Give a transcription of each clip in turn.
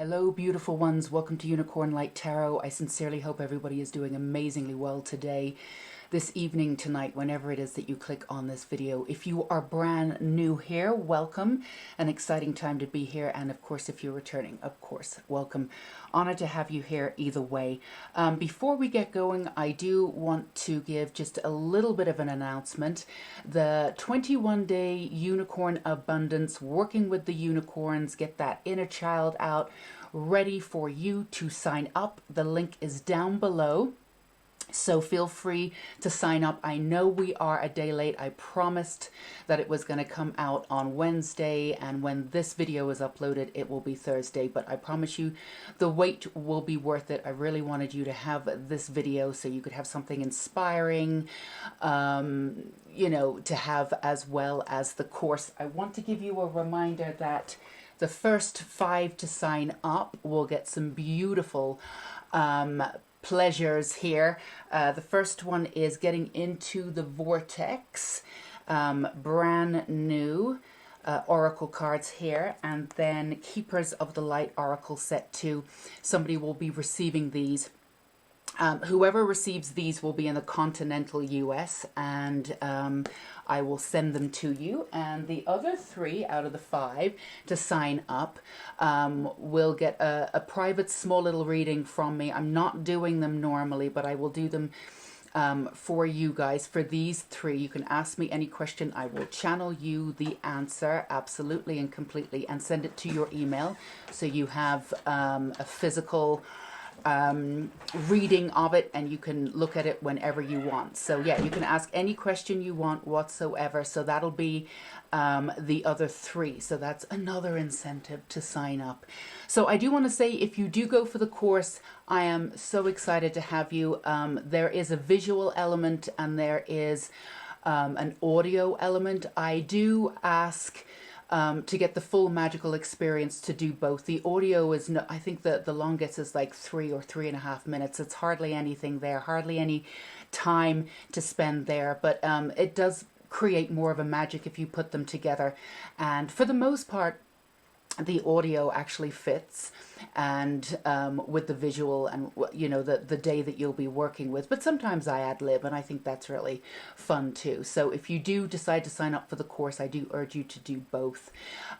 Hello, beautiful ones. Welcome to Unicorn Light Tarot. I sincerely hope everybody is doing amazingly well today, this evening, tonight, whenever it is that you click on this video. If you are brand new here, welcome. An exciting time to be here. And of course, if you're returning, of course, welcome. Honored to have you here either way. Before we get going, I do want to give just a little bit of an announcement. The 21-day Unicorn Abundance, working with the unicorns, get that inner child out, ready for you to sign up. The link is down below. So feel free to sign up. I know we are a day late. I promised that it was going to come out on Wednesday, and when this video is uploaded, it will be Thursday. But I promise you the wait will be worth it. I really wanted you to have this video so you could have something inspiring, to have, as well as the course. I want to give you a reminder that the first 5 to sign up will get some beautiful pleasures here. The first one is getting into the vortex, brand new oracle cards here, and then Keepers of the Light oracle set 2. Somebody will be receiving these. Whoever receives these will be in the continental US, and I will send them to you. And the other 3 out of the 5 to sign up will get a private small little reading from me. I'm not doing them normally, but I will do them for you guys. For these 3, you can ask me any question. I will channel you the answer absolutely and completely and send it to your email, so you have a physical reading of it, and you can look at it whenever you want. So yeah, you can ask any question you want whatsoever. So that'll be the other 3. So that's another incentive to sign up. So I do want to say, if you do go for the course, I am so excited to have you. There is a visual element and there is an audio element. I do ask to get the full magical experience to do both. The audio is, no, I think the longest is like 3 or 3.5 minutes. It's hardly anything there, hardly any time to spend there, but it does create more of a magic if you put them together. And for the most part, the audio actually fits, and with the visual and the day that you'll be working with. But sometimes I ad lib, and I think that's really fun too. So if you do decide to sign up for the course, I do urge you to do both.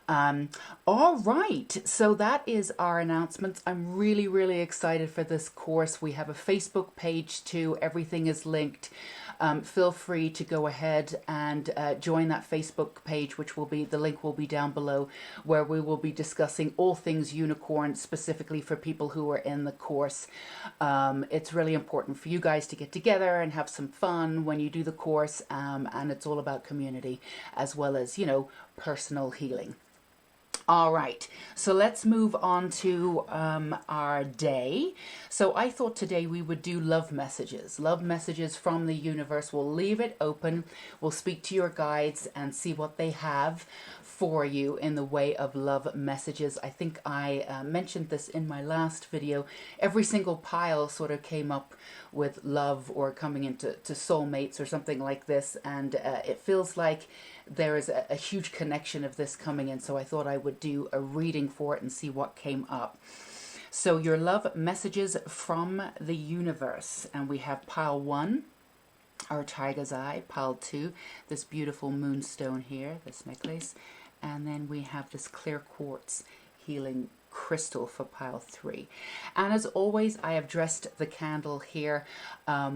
All right, so that is our announcements. I'm really excited for this course. We have a Facebook page too. Everything is linked. Feel free to go ahead and join that Facebook page, which will be, the link will be down below, where we will be discussing all things unicorn, specifically for people who are in the course. It's really important for you guys to get together and have some fun when you do the course, and it's all about community as well as, personal healing. All right, so let's move on to our day. So I thought today we would do love messages from the universe. We'll leave it open. We'll speak to your guides and see what they have for you in the way of love messages. I think I mentioned this in my last video. Every single pile sort of came up with love or coming into soulmates or something like this, and it feels like there is a huge connection of this coming in, so I thought I would do a reading for it and see what came up. So your love messages from the universe, and we have pile 1, our tiger's eye, pile 2, this beautiful moonstone here, this necklace, and then we have this clear quartz healing crystal for pile 3. And as always, I have dressed the candle here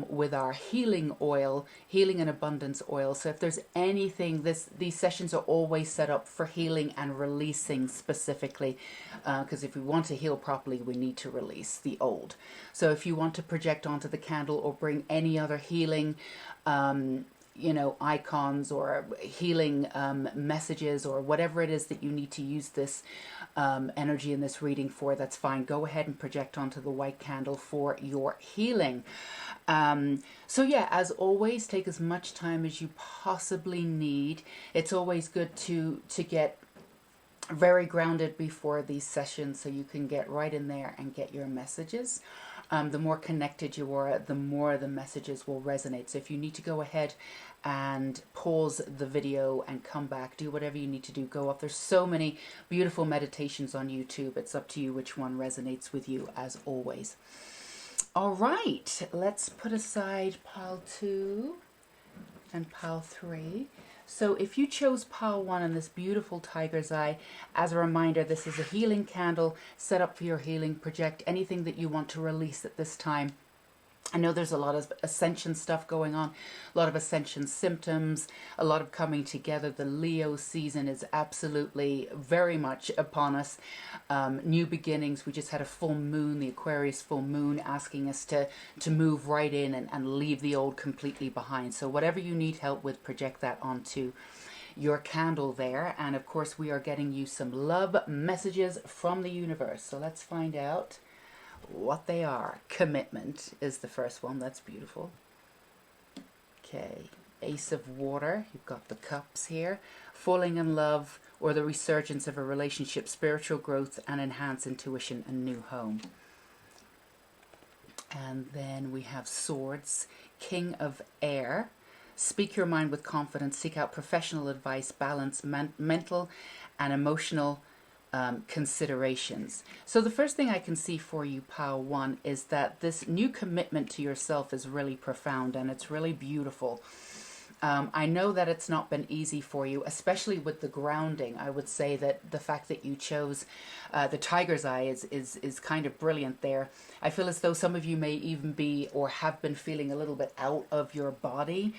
with our healing oil, healing and abundance oil. So if there's anything, these sessions are always set up for healing and releasing specifically, because if we want to heal properly, we need to release the old. So if you want to project onto the candle or bring any other healing icons or healing messages or whatever it is that you need to use this energy in this reading for, that's fine. Go ahead and project onto the white candle for your healing. So yeah, as always, take as much time as you possibly need. It's always good to get very grounded before these sessions so you can get right in there and get your messages. the more connected you are, the more the messages will resonate. So if you need to go ahead and pause the video and come back, do whatever you need to do, go up. There's so many beautiful meditations on YouTube. It's up to you which one resonates with you, as always. All right, let's put aside pile 2 and pile 3. So if you chose pile 1 in this beautiful tiger's eye, as a reminder, this is a healing candle set up for your healing. Project anything that you want to release at this time. I know there's a lot of ascension stuff going on, a lot of ascension symptoms, a lot of coming together. The Leo season is absolutely very much upon us. New beginnings. We just had a full moon, the Aquarius full moon, asking us to move right in and leave the old completely behind. So whatever you need help with, project that onto your candle there. And of course, we are getting you some love messages from the universe. So let's find out what they are. Commitment is the first one. That's beautiful. Okay, Ace of Water. You've got the cups here. Falling in love or the resurgence of a relationship, spiritual growth and enhanced intuition and new home. And then we have Swords. King of Air. Speak your mind with confidence. Seek out professional advice. Balance mental and emotional considerations. So the first thing I can see for you, pile 1, is that this new commitment to yourself is really profound and it's really beautiful. I know that it's not been easy for you, especially with the grounding. I would say that the fact that you chose the tiger's eye is kind of brilliant there. I feel as though some of you may even be or have been feeling a little bit out of your body.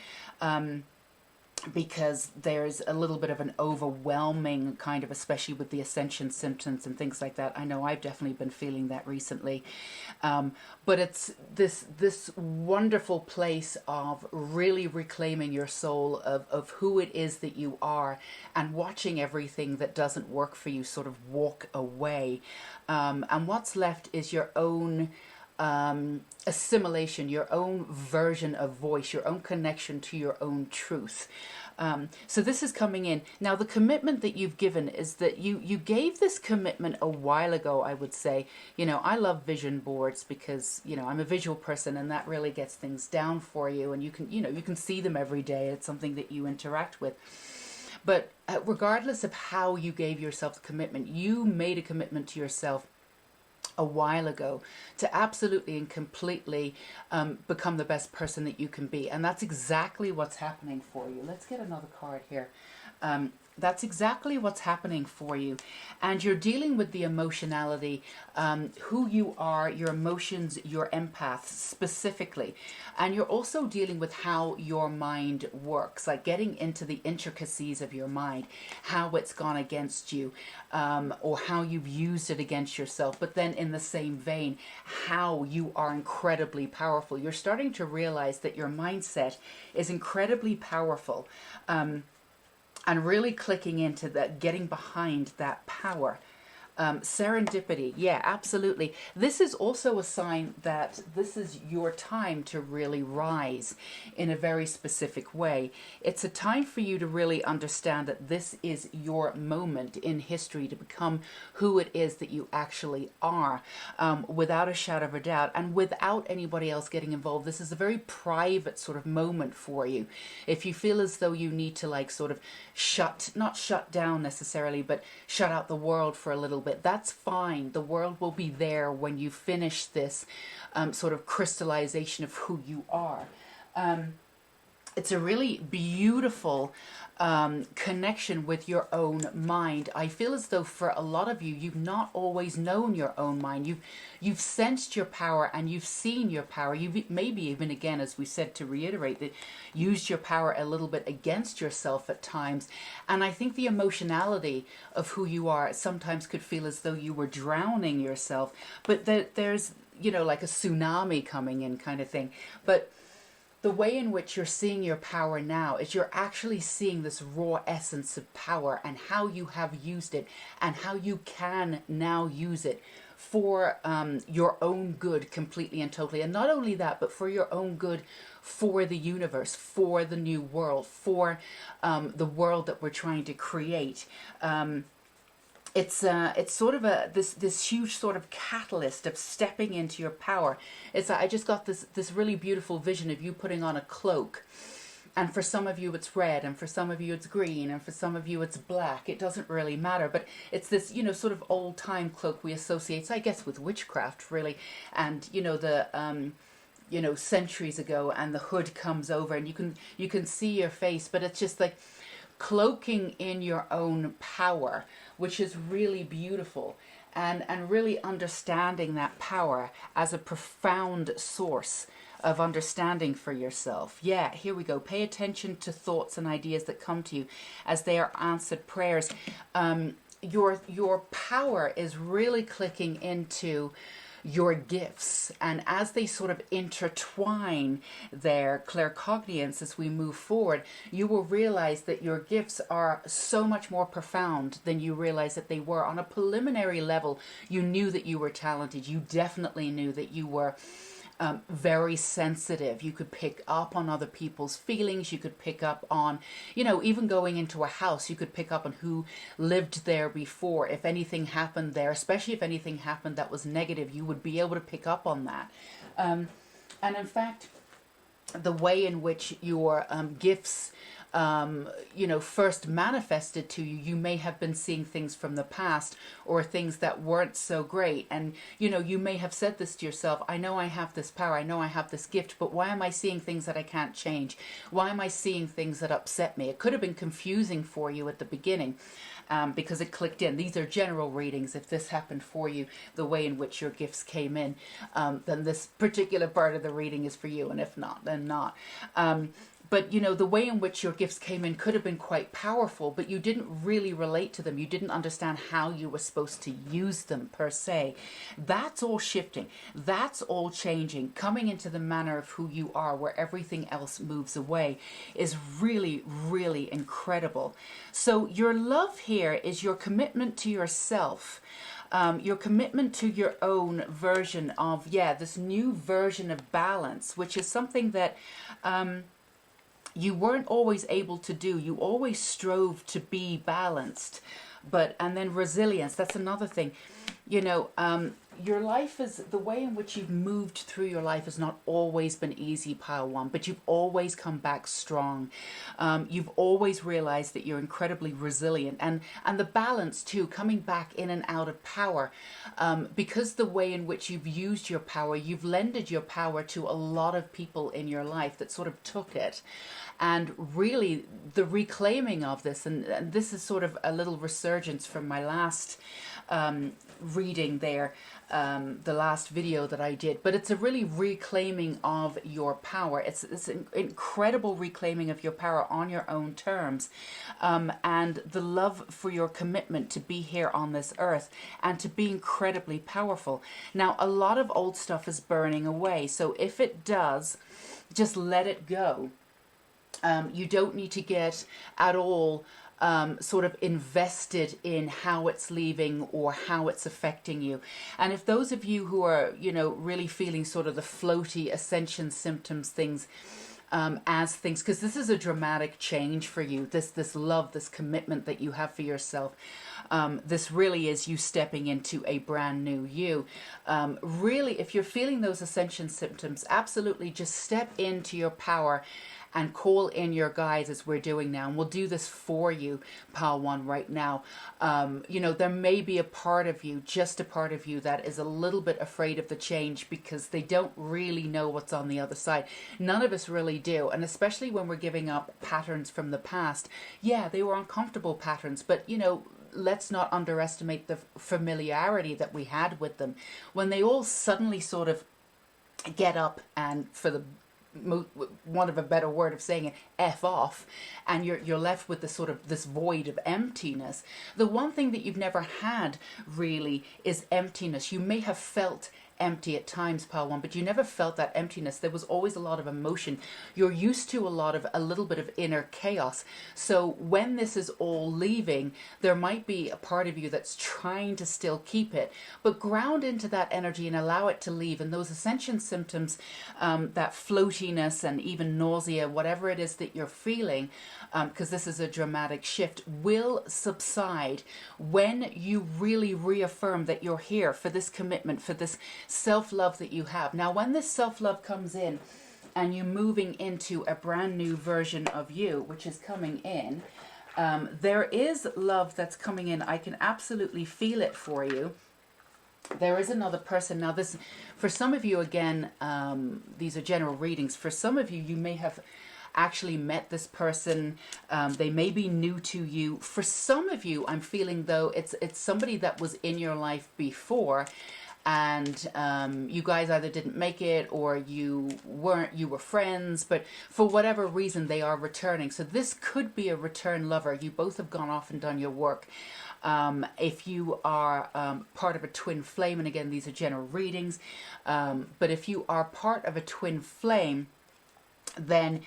Because there's a little bit of an overwhelming kind of, especially with the ascension symptoms and things like that. I know I've definitely been feeling that recently. But it's this wonderful place of really reclaiming your soul, of who it is that you are, and watching everything that doesn't work for you sort of walk away. And what's left is your own assimilation, your own version of voice, your own connection to your own truth. So this is coming in. Now, the commitment that you've given is that you gave this commitment a while ago, I would say. You know, I love vision boards because, you know, I'm a visual person and that really gets things down for you. And you can see them every day. It's something that you interact with. But regardless of how you gave yourself the commitment, you made a commitment to yourself a while ago to absolutely and completely become the best person that you can be. And that's exactly what's happening for you. Let's get another card here. That's exactly what's happening for you. And you're dealing with the emotionality, who you are, your emotions, your empath specifically. And you're also dealing with how your mind works, like getting into the intricacies of your mind, how it's gone against you, or how you've used it against yourself. But then in the same vein, how you are incredibly powerful. You're starting to realize that your mindset is incredibly powerful. And really clicking into that, getting behind that power. Serendipity, yeah, absolutely. This is also a sign that this is your time to really rise in a very specific way. It's a time for you to really understand that this is your moment in history to become who it is that you actually are, without a shadow of a doubt and without anybody else getting involved. This is a very private sort of moment for you. If you feel as though you need to like sort of not shut down necessarily, but shut out the world for a little bit, that's fine. The world will be there when you finish this sort of crystallization of who you are. It's a really beautiful connection with your own mind. I feel as though for a lot of you, you've not always known your own mind. You've sensed your power and you've seen your power. You've maybe even, again, as we said, to reiterate, that used your power a little bit against yourself at times. And I think the emotionality of who you are sometimes could feel as though you were drowning yourself, but there's, you know, like a tsunami coming in kind of thing. But the way in which you're seeing your power now is you're actually seeing this raw essence of power and how you have used it and how you can now use it for your own good completely and totally. And not only that, but for your own good, for the universe, for the new world, for the world that we're trying to create. it's sort of this huge sort of catalyst of stepping into your power. I just got this really beautiful vision of you putting on a cloak. And for some of you it's red, and for some of you it's green, and for some of you it's black. It doesn't really matter, but it's this, sort of old time cloak we associate, I guess, with witchcraft, really. And, centuries ago, and the hood comes over, and you can see your face, but it's just like cloaking in your own power, which is really beautiful. And really understanding that power as a profound source of understanding for yourself. Yeah, here we go. Pay attention to thoughts and ideas that come to you as they are answered prayers. Your power is really clicking into your gifts, and as they sort of intertwine their claircognizance as we move forward, you will realize that your gifts are so much more profound than you realize that they were. On a preliminary level, you knew that you were talented. You definitely knew that you were very sensitive. You could pick up on other people's feelings. You could pick up on, even going into a house, you could pick up on who lived there before. If anything happened there, especially if anything happened that was negative, you would be able to pick up on that. And in fact, the way in which your gifts first manifested to you, you may have been seeing things from the past or things that weren't so great. And, you may have said this to yourself: I know I have this power, I know I have this gift, but why am I seeing things that I can't change? Why am I seeing things that upset me? It could have been confusing for you at the beginning. Because it clicked in. These are general readings. If this happened for you, the way in which your gifts came in, then this particular part of the reading is for you. And if not, then not. But, the way in which your gifts came in could have been quite powerful, but you didn't really relate to them. You didn't understand how you were supposed to use them per se. That's all shifting. That's all changing. Coming into the manner of who you are, where everything else moves away, is really, really incredible. So your love here is your commitment to yourself. Your commitment to your own version of, this new version of balance, which is something that you weren't always able to do. You always strove to be balanced. And then resilience, that's another thing. Your life is, the way in which you've moved through your life has not always been easy, pile one, but you've always come back strong. You've always realized that you're incredibly resilient, and the balance too, coming back in and out of power, because the way in which you've used your power, you've lended your power to a lot of people in your life that sort of took it. And really the reclaiming of this, and this is sort of a little resurgence from my last reading there, the last video that I did, but it's a really reclaiming of your power. It's an incredible reclaiming of your power on your own terms, and the love for your commitment to be here on this earth and to be incredibly powerful. Now, a lot of old stuff is burning away, so if it does, just let it go. You don't need to get at all sort of invested in how it's leaving or how it's affecting you. And if those of you who are, really feeling sort of the floaty ascension symptoms things, because this is a dramatic change for you, this love, this commitment that you have for yourself, this really is you stepping into a brand new you. Really, if you're feeling those ascension symptoms, absolutely just step into your power and call in your guides as we're doing now. And we'll do this for you, Pile 1, right now. There may be a part of you, just a part of you, that is a little bit afraid of the change because they don't really know what's on the other side. None of us really do. And especially when we're giving up patterns from the past. Yeah, they were uncomfortable patterns, but, let's not underestimate the familiarity that we had with them. When they all suddenly sort of get up and, for the want of a better word of saying it, F off, and you're left with this void of emptiness. The one thing that you've never had really is emptiness. You may have felt empty at times, pile one, but you never felt that emptiness. There was always a lot of emotion. You're used to a little bit of inner chaos. So when this is all leaving, there might be a part of you that's trying to still keep it, but ground into that energy and allow it to leave. And those ascension symptoms, that floatiness and even nausea, whatever it is that you're feeling, because this is a dramatic shift, will subside when you really reaffirm that you're here for this commitment, for this self-love that you have. Now, when this self-love comes in and you're moving into a brand new version of you, which is coming in, there is love that's coming in. I can absolutely feel it for you. There is another person. Now, this, for some of you, again, these are general readings. For some of you, you may have actually met this person. They may be new to you. For some of you, I'm feeling, though, it's somebody that was in your life before, and you guys either didn't make it or you were friends, but for whatever reason, they are returning. So this could be a return lover. You both have gone off and done your work. If you are part of a twin flame, and again, these are general readings, but if you are part of a twin flame, then,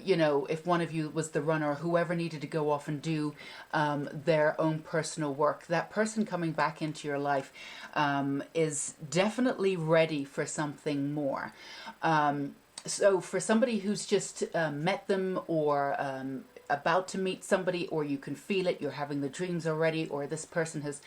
you know, if one of you was the runner, whoever needed to go off and do their own personal work, that person coming back into your life is definitely ready for something more. So for somebody who's just met them, or about to meet somebody, or you can feel it, you're having the dreams already, or this person has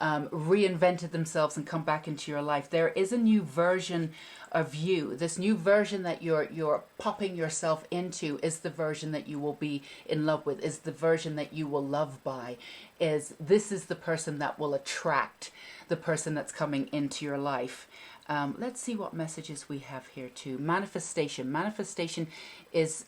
reinvented themselves and come back into your life, there is a new version of you. This new version that you're popping yourself into is the version that you will be in love with, is the version that you will love by, this is the person that will attract the person that's coming into your life. Let's see what messages we have here too. Manifestation. Manifestation is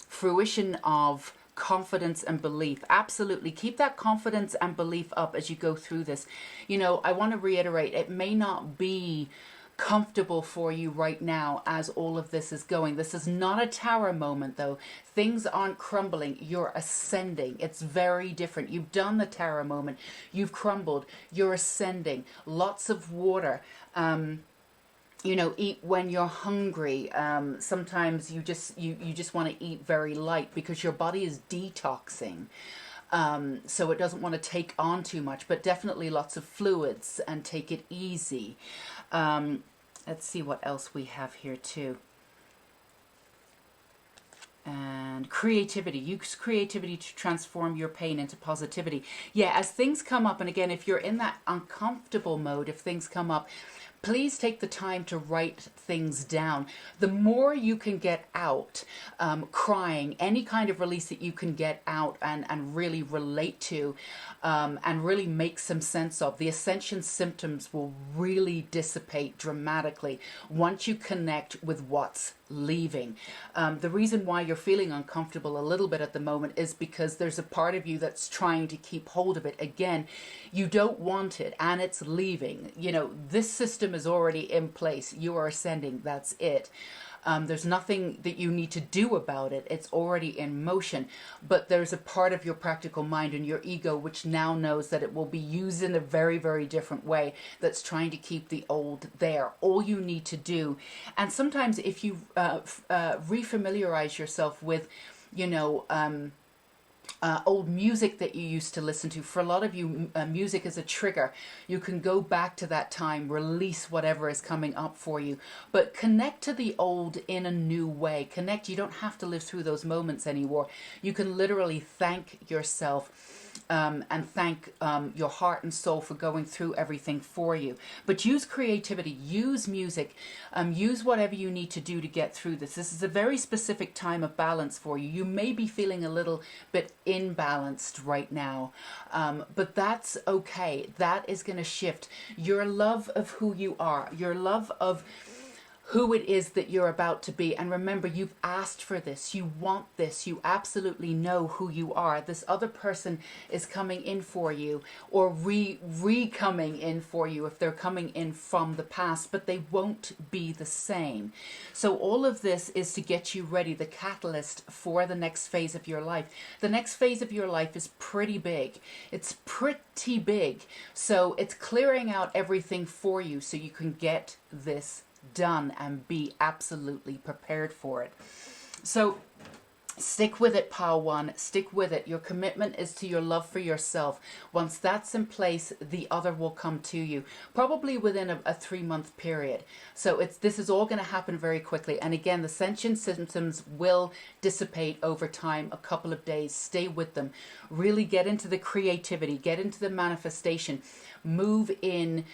fruition of confidence and belief. Absolutely. Keep that confidence and belief up as you go through this. You know, I want to reiterate, it may not be comfortable for you right now as all of this is going. This is not a tower moment, though. Things aren't crumbling. You're ascending. It's very different. You've done the tower moment. You've crumbled. You're ascending. Lots of water. You know, eat when you're hungry. Sometimes you just want to eat very light because your body is detoxing. So it doesn't want to take on too much, but definitely lots of fluids, and take it easy. Let's see what else we have here too. And creativity. Use creativity to transform your pain into positivity. Yeah, as things come up, and again, if you're in that uncomfortable mode, if things come up, please take the time to write things down. The more you can get out, crying, any kind of release that you can get out and really relate to, and really make some sense of, the ascension symptoms will really dissipate dramatically once you connect with what's leaving. The reason why you're feeling uncomfortable a little bit at the moment is because there's a part of you that's trying to keep hold of it. Again, you don't want it and it's leaving. You know, this system is already in place. You are ascending. That's it. There's nothing that you need to do about it. It's already in motion. But there's a part of your practical mind and your ego which now knows that it will be used in a very, very different way, that's trying to keep the old there. All you need to do, and sometimes if you refamiliarize yourself with, you know, old music that you used to listen to. For a lot of you, music is a trigger. You can go back to that time, release whatever is coming up for you, but connect to the old in a new way. Connect. You don't have to live through those moments anymore. You can literally thank yourself and thank your heart and soul for going through everything for you. But use creativity, use music, use whatever you need to do to get through this. This is a very specific time of balance for you. You may be feeling a little bit imbalanced right now, but that's okay. That is going to shift. Your love of who you are, your love of who it is that you're about to be. And remember, you've asked for this. You want this. You absolutely know who you are. This other person is coming in for you, or re-coming in for you if they're coming in from the past, but they won't be the same. So all of this is to get you ready, the catalyst for the next phase of your life. The next phase of your life is pretty big. It's pretty big. So it's clearing out everything for you so you can get this done and be absolutely prepared for it. So stick with it, pile one. Stick with it. Your commitment is to your love for yourself. Once that's in place, the other will come to you, probably within a 3-month period. So this is all going to happen very quickly. And again, the sentient symptoms will dissipate over time, a couple of days. Stay with them. Really get into the creativity, get into the manifestation. Move in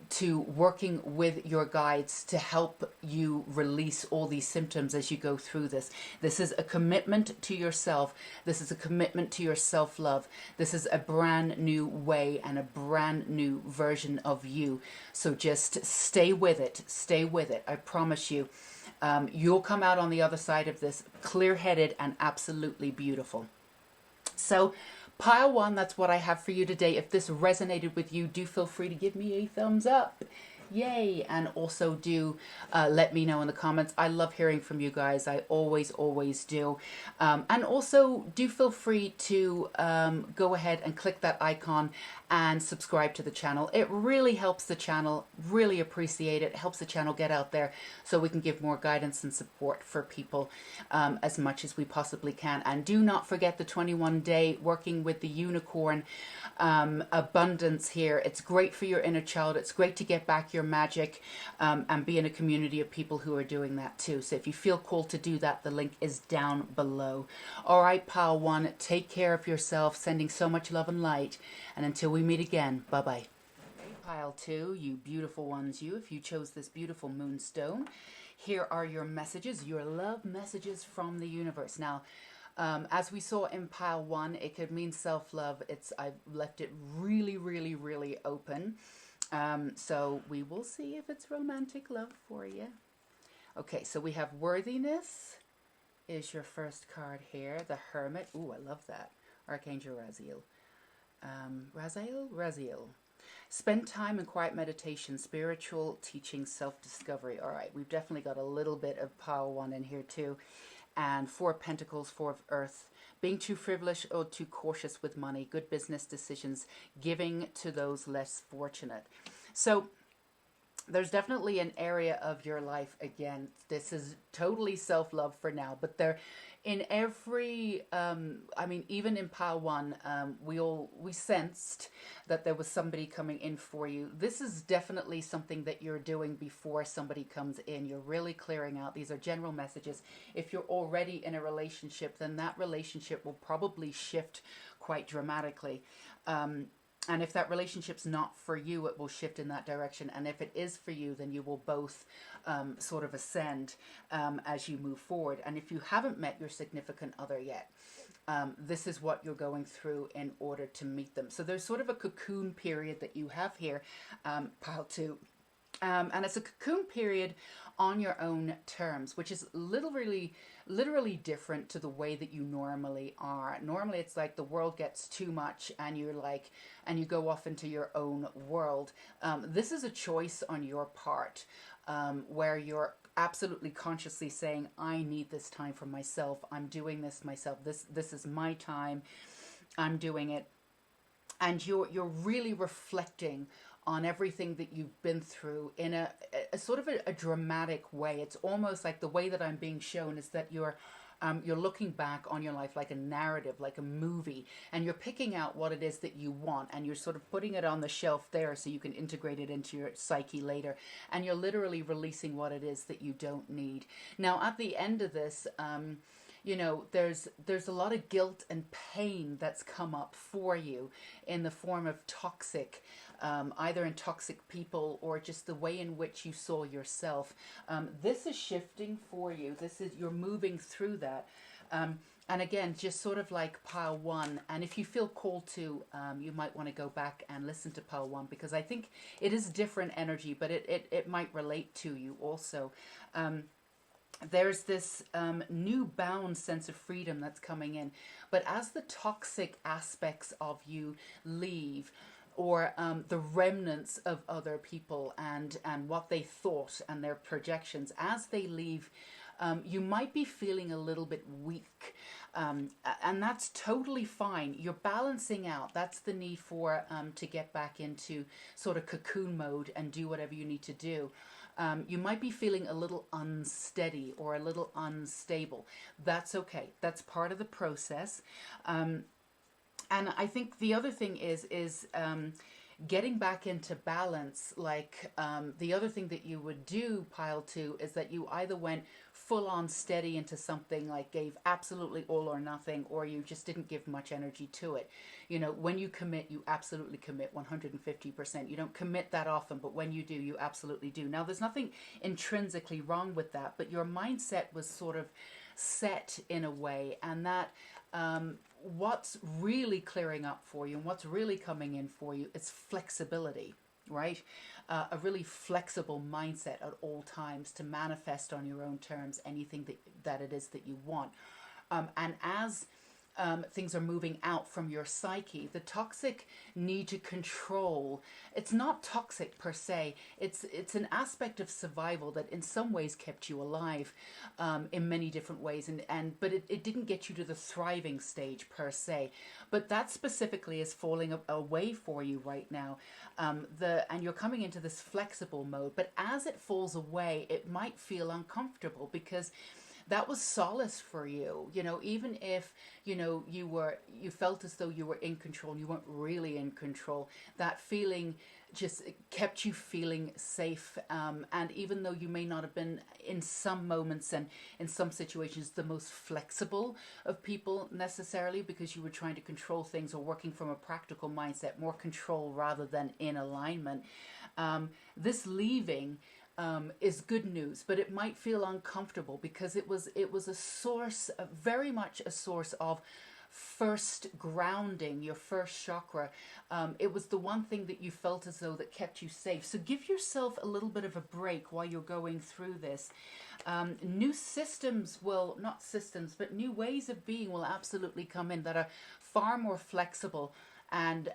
to working with your guides to help you release all these symptoms as you go through this. This is a commitment to yourself. This is a commitment to your self-love. This is a brand new way and a brand new version of you. So just stay with it. Stay with it. I promise you. You'll come out on the other side of this clear-headed and absolutely beautiful. So pile one, that's what I have for you today. If this resonated with you, do feel free to give me a thumbs up. Yay. And also do let me know in the comments. I love hearing from you guys. I always do. And also do feel free to go ahead and click that icon and subscribe to the channel. It really helps the channel. Really appreciate it. Helps the channel get out there so we can give more guidance and support for people as much as we possibly can. And do not forget the 21-day working with the unicorn abundance here. It's great for your inner child. It's great to get back your magic and be in a community of people who are doing that too. So if you feel called to do that, the link is down below. All right, pile one, take care of yourself. Sending so much love and light. And until we meet again, bye-bye. Pile two, you beautiful ones, if you chose this beautiful moonstone, here are your messages, your love messages from the universe. Now, as we saw in pile one, it could mean self-love. I've left it really open. So we will see if it's romantic love for you. Okay, so we have worthiness is your first card here. The Hermit. Ooh, I love that. Archangel Raziel. Raziel. Spend time in quiet meditation, spiritual teaching, self-discovery. All right, we've definitely got a little bit of pile one in here too. And 4 of Pentacles, 4 of Earth. Being too frivolous or too cautious with money. Good business decisions. Giving to those less fortunate. So there's definitely an area of your life, again, this is totally self-love for now, but there, in every, I mean, even in pile one, we sensed that there was somebody coming in for you. This is definitely something that you're doing before somebody comes in. You're really clearing out. These are general messages. If you're already in a relationship, then that relationship will probably shift quite dramatically. And if that relationship's not for you, it will shift in that direction. And if it is for you, then you will both sort of ascend as you move forward. And if you haven't met your significant other yet, this is what you're going through in order to meet them. So there's sort of a cocoon period that you have here, pile two. And it's a cocoon period on your own terms, which is literally different to the way that you normally are. Normally it's like the world gets too much and you're like, and you go off into your own world. This is a choice on your part, where you're absolutely consciously saying, I need this time for myself. I'm doing this myself. This is my time. I'm doing it. And you're really reflecting on everything that you've been through in a sort of a dramatic way. It's almost like the way that I'm being shown is that you're looking back on your life like a narrative, like a movie, and you're picking out what it is that you want, and you're sort of putting it on the shelf there so you can integrate it into your psyche later, and you're literally releasing what it is that you don't need. Now, at the end of this, you know, there's a lot of guilt and pain that's come up for you in the form of toxic, either in toxic people or just the way in which you saw yourself. This is shifting for you. You're moving through that. And again, just sort of like pile one. And if you feel called to, you might want to go back and listen to pile one, because I think it is different energy, but it might relate to you also. There's this new bound sense of freedom that's coming in. But as the toxic aspects of you leave, or the remnants of other people and what they thought and their projections, as they leave, you might be feeling a little bit weak. And that's totally fine. You're balancing out. That's the need for to get back into sort of cocoon mode and do whatever you need to do. You might be feeling a little unsteady or a little unstable. That's okay. That's part of the process. And I think the other thing is getting back into balance. Like the other thing that you would do, pile two, is that you either went full on steady into something, like gave absolutely all or nothing, or you just didn't give much energy to it. You know, when you commit, you absolutely commit 150%. You don't commit that often, but when you do, you absolutely do. Now, there's nothing intrinsically wrong with that, but your mindset was sort of set in a way, and that what's really clearing up for you and what's really coming in for you is flexibility, right? A really flexible mindset at all times to manifest on your own terms anything that it is that you want. And as things are moving out from your psyche, the toxic need to control, it's not toxic per se, it's an aspect of survival that in some ways kept you alive, in many different ways, but it didn't get you to the thriving stage per se. But that specifically is falling away for you right now, and you're coming into this flexible mode. But as it falls away, it might feel uncomfortable, because that was solace for you, you know, even if, you know, you felt as though you were in control and you weren't really in control. That feeling just kept you feeling safe. And even though you may not have been in some moments and in some situations the most flexible of people necessarily, because you were trying to control things or working from a practical mindset, more control rather than in alignment, this leaving is good news, but it might feel uncomfortable, because it was a source, very much a source of first grounding, your first chakra. It was the one thing that you felt as though that kept you safe. So give yourself a little bit of a break while you're going through this. New systems will, not systems, but new ways of being will absolutely come in that are far more flexible and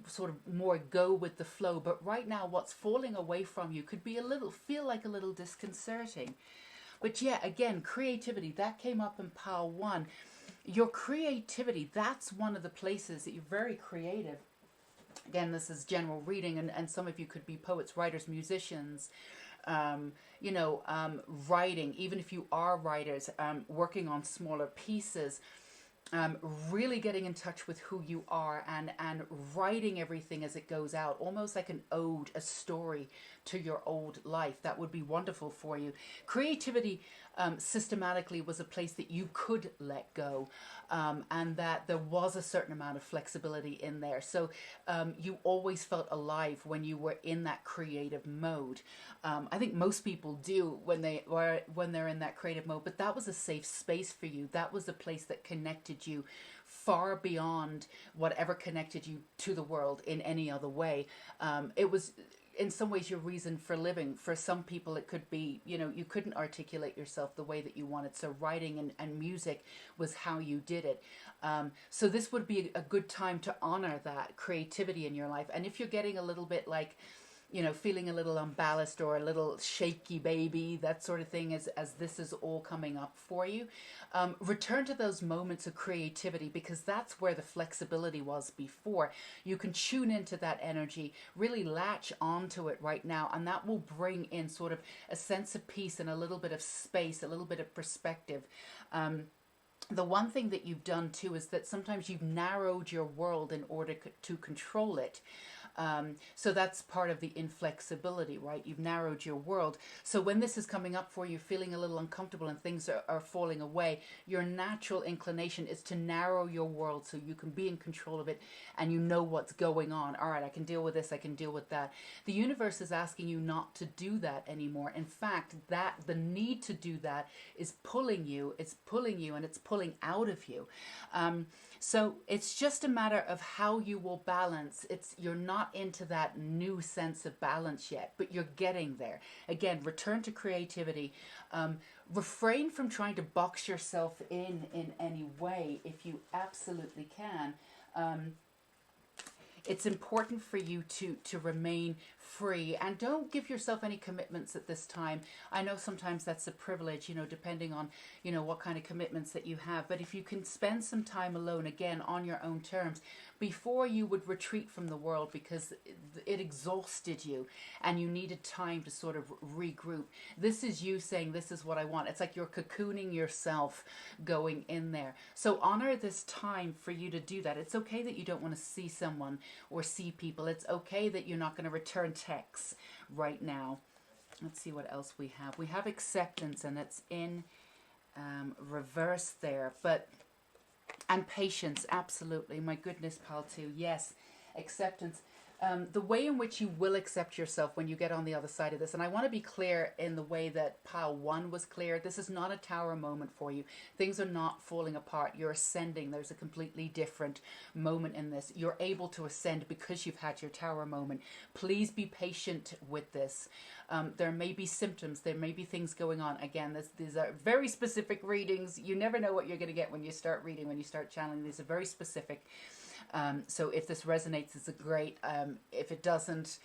sort of more go with the flow. But right now, what's falling away from you could be feel like a little disconcerting. But yeah, again, creativity, that came up in pile one. Your creativity, that's one of the places that you're very creative. Again, this is general reading, and some of you could be poets, writers, musicians, writing, even if you are writers, working on smaller pieces. Really getting in touch with who you are and writing everything as it goes out, almost like an ode, a story to your old life. That would be wonderful for you. Creativity systematically was a place that you could let go, and that there was a certain amount of flexibility in there. So you always felt alive when you were in that creative mode. I think most people do when they're in that creative mode, but that was a safe space for you. That was a place that connected you far beyond whatever connected you to the world in any other way. It was in some ways your reason for living. For some people it could be, you couldn't articulate yourself the way that you wanted, so writing and music was how you did it. So this would be a good time to honor that creativity in your life. And if you're getting a little bit like, feeling a little unbalanced or a little shaky baby, that sort of thing, as this is all coming up for you, return to those moments of creativity, because that's where the flexibility was before. You can tune into that energy, really latch onto it right now, and that will bring in sort of a sense of peace and a little bit of space, a little bit of perspective. The one thing that you've done too is that sometimes you've narrowed your world in order to control it. So that's part of the inflexibility, right? You've narrowed your world. So when this is coming up for you, feeling a little uncomfortable and things are falling away, your natural inclination is to narrow your world so you can be in control of it and you know what's going on. All right, I can deal with this, I can deal with that. The universe is asking you not to do that anymore. In fact, that the need to do that is pulling you, and it's pulling out of you. So it's just a matter of how you will balance. You're not into that new sense of balance yet, but you're getting there. Again, return to creativity. Refrain from trying to box yourself in any way if you absolutely can. It's important for you to remain free, and don't give yourself any commitments at this time. I know sometimes that's a privilege, depending on, what kind of commitments that you have. But if you can spend some time alone, again, on your own terms, before you would retreat from the world because it exhausted you and you needed time to sort of regroup. This is you saying, this is what I want. It's like you're cocooning yourself going in there. So honor this time for you to do that. It's okay that you don't want to see someone or see people. It's okay that you're not going to return texts right now. Let's see what else we have. We have acceptance, and it's in reverse there. And patience, absolutely. My goodness, pal, too. Yes, acceptance. The way in which you will accept yourself when you get on the other side of this. And I want to be clear in the way that Pile 1 was clear. This is not a tower moment for you. Things are not falling apart. You're ascending. There's a completely different moment in this. You're able to ascend because you've had your tower moment. Please be patient with this. There may be symptoms. There may be things going on. Again, these are very specific readings. You never know what you're going to get when you start reading, when you start channeling. These are very specific. So if this resonates, it's a great. If it doesn't,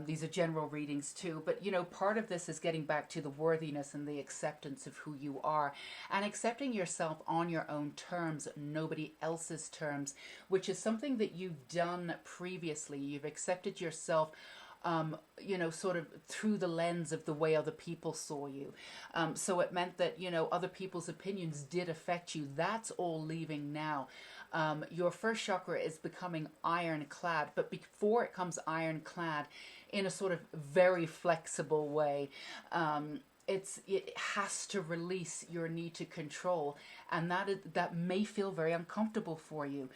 these are general readings too. But, part of this is getting back to the worthiness and the acceptance of who you are and accepting yourself on your own terms, nobody else's terms, which is something that you've done previously. You've accepted yourself sort of through the lens of the way other people saw you. So it meant that, other people's opinions did affect you. That's all leaving now. Your first chakra is becoming ironclad, but before it comes ironclad in a sort of very flexible way, it has to release your need to control, and that may feel very uncomfortable for you.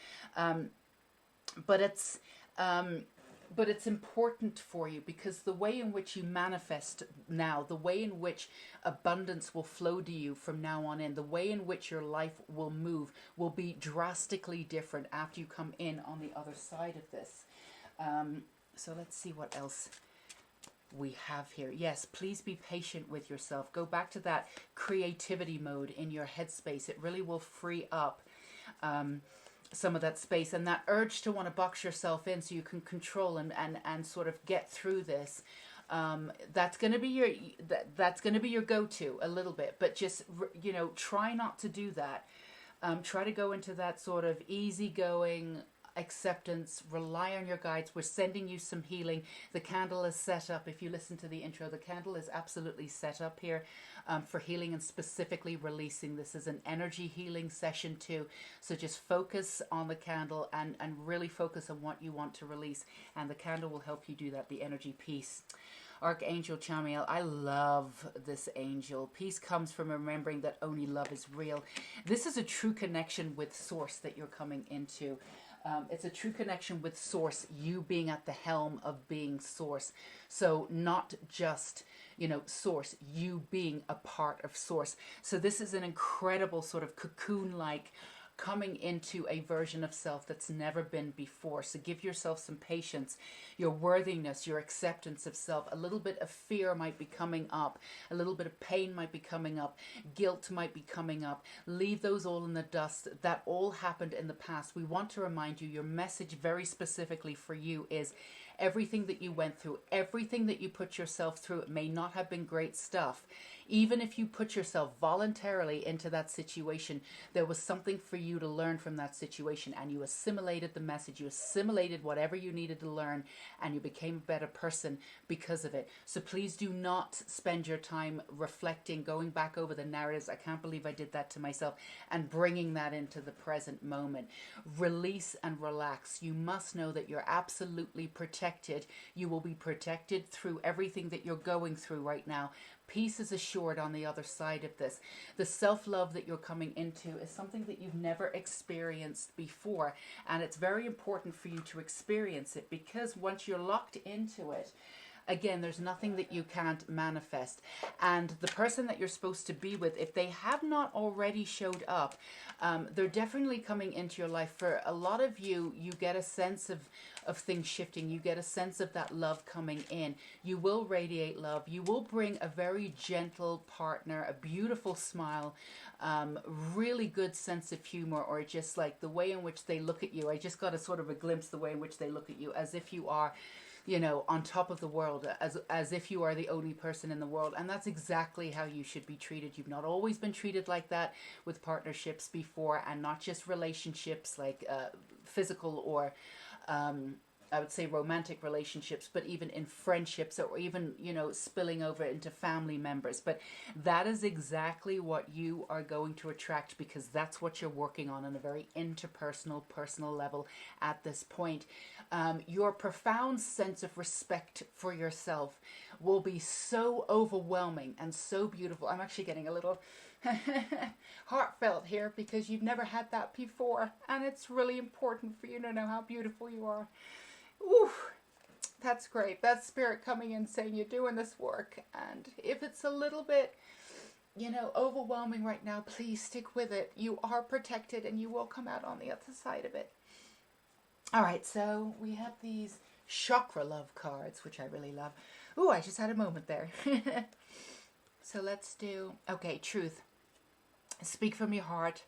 But it's important for you because the way in which you manifest now, the way in which abundance will flow to you from now on in, the way in which your life will move will be drastically different after you come in on the other side of this. So let's see what else we have here. Yes, please be patient with yourself. Go back to that creativity mode in your headspace. It really will free up some of that space, and that urge to want to box yourself in so you can control and sort of get through this. That's going to be your go-to a little bit, but just try not to do that. Try to go into that sort of easygoing acceptance. Rely on your guides. We're sending you some healing. The candle is set up. If you listen to the intro, the candle is absolutely set up here for healing and specifically releasing. This is an energy healing session too. So just focus on the candle and really focus on what you want to release. And the candle will help you do that. The energy piece. Archangel Chamiel, I love this angel. Peace comes from remembering that only love is real. This is a true connection with Source that you're coming into. It's a true connection with Source, you being at the helm of being Source. So not just, Source, you being a part of Source. So this is an incredible sort of cocoon-like coming into a version of self that's never been before. So give yourself some patience, your worthiness, your acceptance of self. A little bit of fear might be coming up. A little bit of pain might be coming up. Guilt might be coming up. Leave those all in the dust. That all happened in the past. We want to remind you, your message very specifically for you is everything that you went through, everything that you put yourself through, it may not have been great stuff. Even if you put yourself voluntarily into that situation, there was something for you to learn from that situation, and you assimilated the message, you assimilated whatever you needed to learn, and you became a better person because of it. So please do not spend your time reflecting, going back over the narratives, I can't believe I did that to myself, and bringing that into the present moment. Release and relax. You must know that you're absolutely protected protected. You will be protected through everything that you're going through right now. Peace is assured on the other side of this. The self-love that you're coming into is something that you've never experienced before. And it's very important for you to experience it, because once you're locked into it, again, there's nothing that you can't manifest. And the person that you're supposed to be with, if they have not already showed up, they're definitely coming into your life. For a lot of you, you get a sense of things shifting. You get a sense of that love coming in. You will radiate love. You will bring a very gentle partner, a beautiful smile, really good sense of humor, or just like the way in which they look at you. I just got a sort of a glimpse of the way in which they look at you, as if you are, you know, on top of the world, as if you are the only person in the world. And that's exactly how you should be treated. You've not always been treated like that with partnerships before, and not just relationships like physical or I would say romantic relationships, but even in friendships, or even, you know, spilling over into family members. But that is exactly what you are going to attract, because that's what you're working on a very interpersonal, personal level at this point. Your profound sense of respect for yourself will be so overwhelming and so beautiful. I'm actually getting a little heartfelt here, because you've never had that before, and it's really important for you to know how beautiful you are. Ooh, that's great. That's spirit coming in saying you're doing this work. And if it's a little bit, you know, overwhelming right now, please stick with it. You are protected, and you will come out on the other side of it. All right, so we have these chakra love cards, which I really love. Ooh, I just had a moment there. So let's do, okay, truth. Speak from your heart.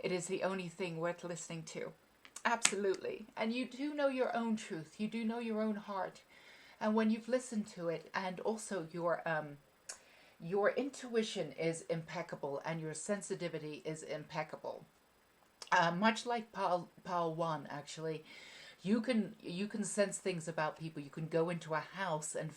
It is the only thing worth listening to. Absolutely. And you do know your own truth. You do know your own heart. And when you've listened to it, and also your intuition is impeccable, and your sensitivity is impeccable. Much like Pal 1, actually. You can sense things about people. You can go into a house and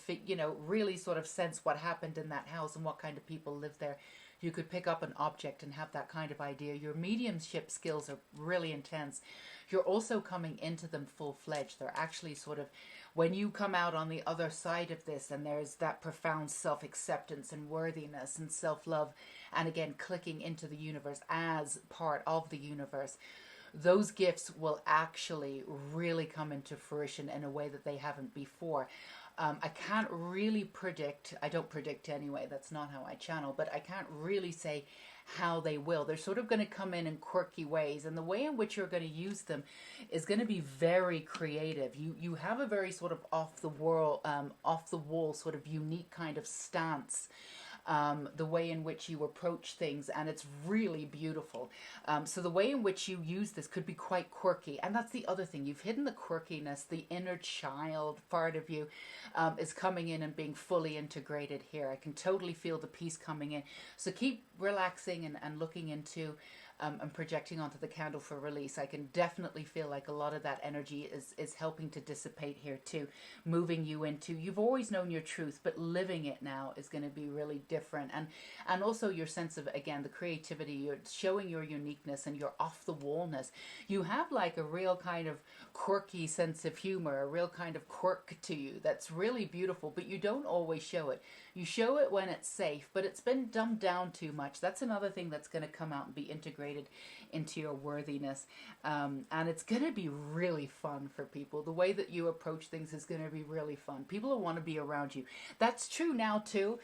really sort of sense what happened in that house and what kind of people live there. You could pick up an object and have that kind of idea. Your mediumship skills are really intense. You're also coming into them full-fledged. They're actually sort of, when you come out on the other side of this, and there's that profound self-acceptance and worthiness and self-love, and again, clicking into the universe as part of the universe, those gifts will actually really come into fruition in a way that they haven't before. I can't really predict, I don't predict anyway, that's not how I channel, but I can't really say how they will. They're sort of going to come in quirky ways, and the way in which you're going to use them is going to be very creative. You have a very sort of off the wall sort of unique kind of stance. The way in which you approach things, and it's really beautiful. So the way in which you use this could be quite quirky, and that's the other thing. You've hidden the quirkiness. The inner child part of you is coming in and being fully integrated here. I can totally feel the peace coming in. So keep relaxing and looking into and projecting onto the candle for release. I can definitely feel like a lot of that energy is helping to dissipate here too, moving you into, you've always known your truth, but living it now is going to be really different. And also your sense of, again, the creativity, you're showing your uniqueness and your off the wallness. You have like a real kind of quirky sense of humor, a real kind of quirk to you that's really beautiful, but you don't always show it. You show it when it's safe, but it's been dumbed down too much. That's another thing that's going to come out and be integrated into your worthiness, and it's going to be really fun for people. The way that you approach things is going to be really fun. People will want to be around you. That's true now too,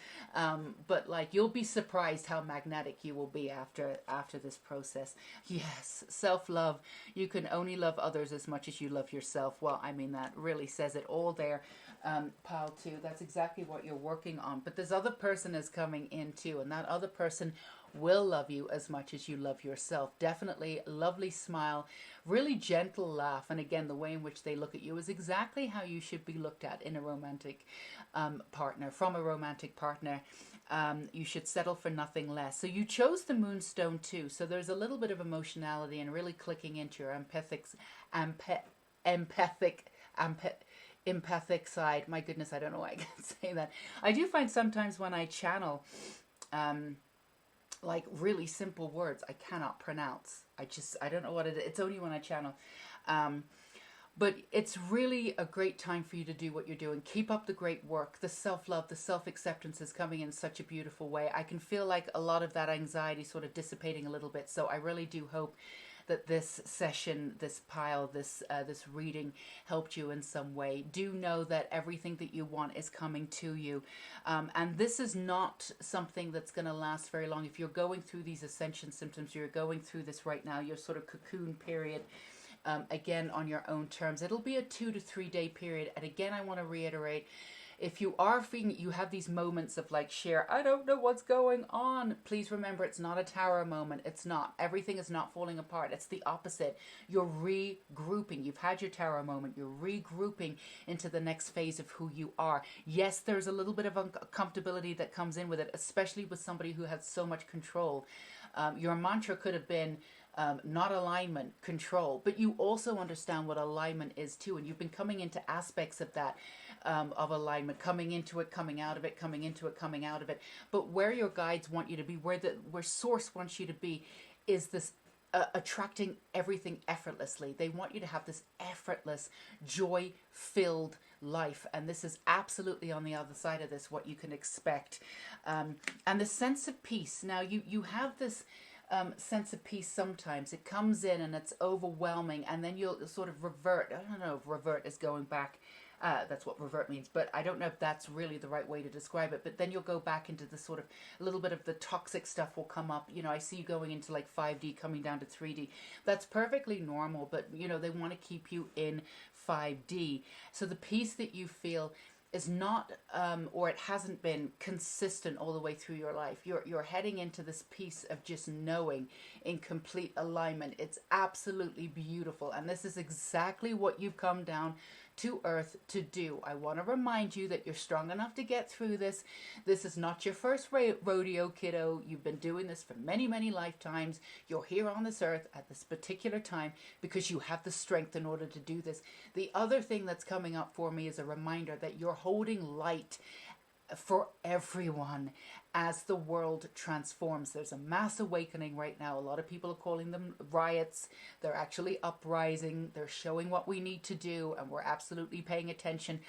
but like, you'll be surprised how magnetic you will be after this process. Yes, self-love. You can only love others as much as you love yourself. Well, I mean, that really says it all there. Pile 2, that's exactly what you're working on. But this other person is coming in too, and that other person will love you as much as you love yourself. Definitely lovely smile, really gentle laugh, and again, the way in which they look at you is exactly how you should be looked at in a romantic partner. From a romantic partner, you should settle for nothing less. So you chose the Moonstone too, so there's a little bit of emotionality and really clicking into your empathic side. My goodness, I don't know why I can't say that. I do find sometimes when I channel like really simple words I cannot pronounce. I don't know what it is. It's only when I channel. But it's really a great time for you to do what you're doing. Keep up the great work. The self-love, the self-acceptance is coming in such a beautiful way. I can feel like a lot of that anxiety sort of dissipating a little bit. So I really do hope that this session, this pile, this reading helped you in some way. Do know that everything that you want is coming to you. And this is not something that's going to last very long. If you're going through these ascension symptoms, you're going through this right now, your sort of cocoon period, again, on your own terms. It'll be a 2 to 3 day period. And again, I want to reiterate, if you are feeling, you have these moments of like sheer, I don't know what's going on. Please remember, it's not a tower moment. It's not. Everything is not falling apart. It's the opposite. You're regrouping. You've had your tower moment. You're regrouping into the next phase of who you are. Yes, there's a little bit of uncomfortability that comes in with it, especially with somebody who has so much control. Your mantra could have been, not alignment, control, but you also understand what alignment is too, and you've been coming into aspects of that, of alignment, coming into it, coming out of it, coming into it, coming out of it. But where your guides want you to be, where source wants you to be, is this attracting everything effortlessly. They want you to have this effortless, joy-filled life, and this is absolutely on the other side of this what you can expect. And the sense of peace. Now you have this sense of peace sometimes. It comes in and it's overwhelming, and then you'll sort of revert. I don't know if revert is going back. That's what revert means, but I don't know if that's really the right way to describe it. But then you'll go back into the sort of a little bit of the toxic stuff will come up. You know, I see you going into like 5D, coming down to 3D. That's perfectly normal, but you know, they want to keep you in 5D. So the peace that you feel is not, or it hasn't been consistent all the way through your life. You're heading into this piece of just knowing in complete alignment. It's absolutely beautiful. And this is exactly what you've come down to earth to do. I want to remind you that you're strong enough to get through this. This is not your first rodeo, kiddo. You've been doing this for many, many lifetimes. You're here on this earth at this particular time because you have the strength in order to do this. The other thing that's coming up for me is a reminder that you're holding light for everyone as the world transforms. There's a mass awakening right now. A lot of people are calling them riots. They're actually uprising. They're showing what we need to do, and we're absolutely paying attention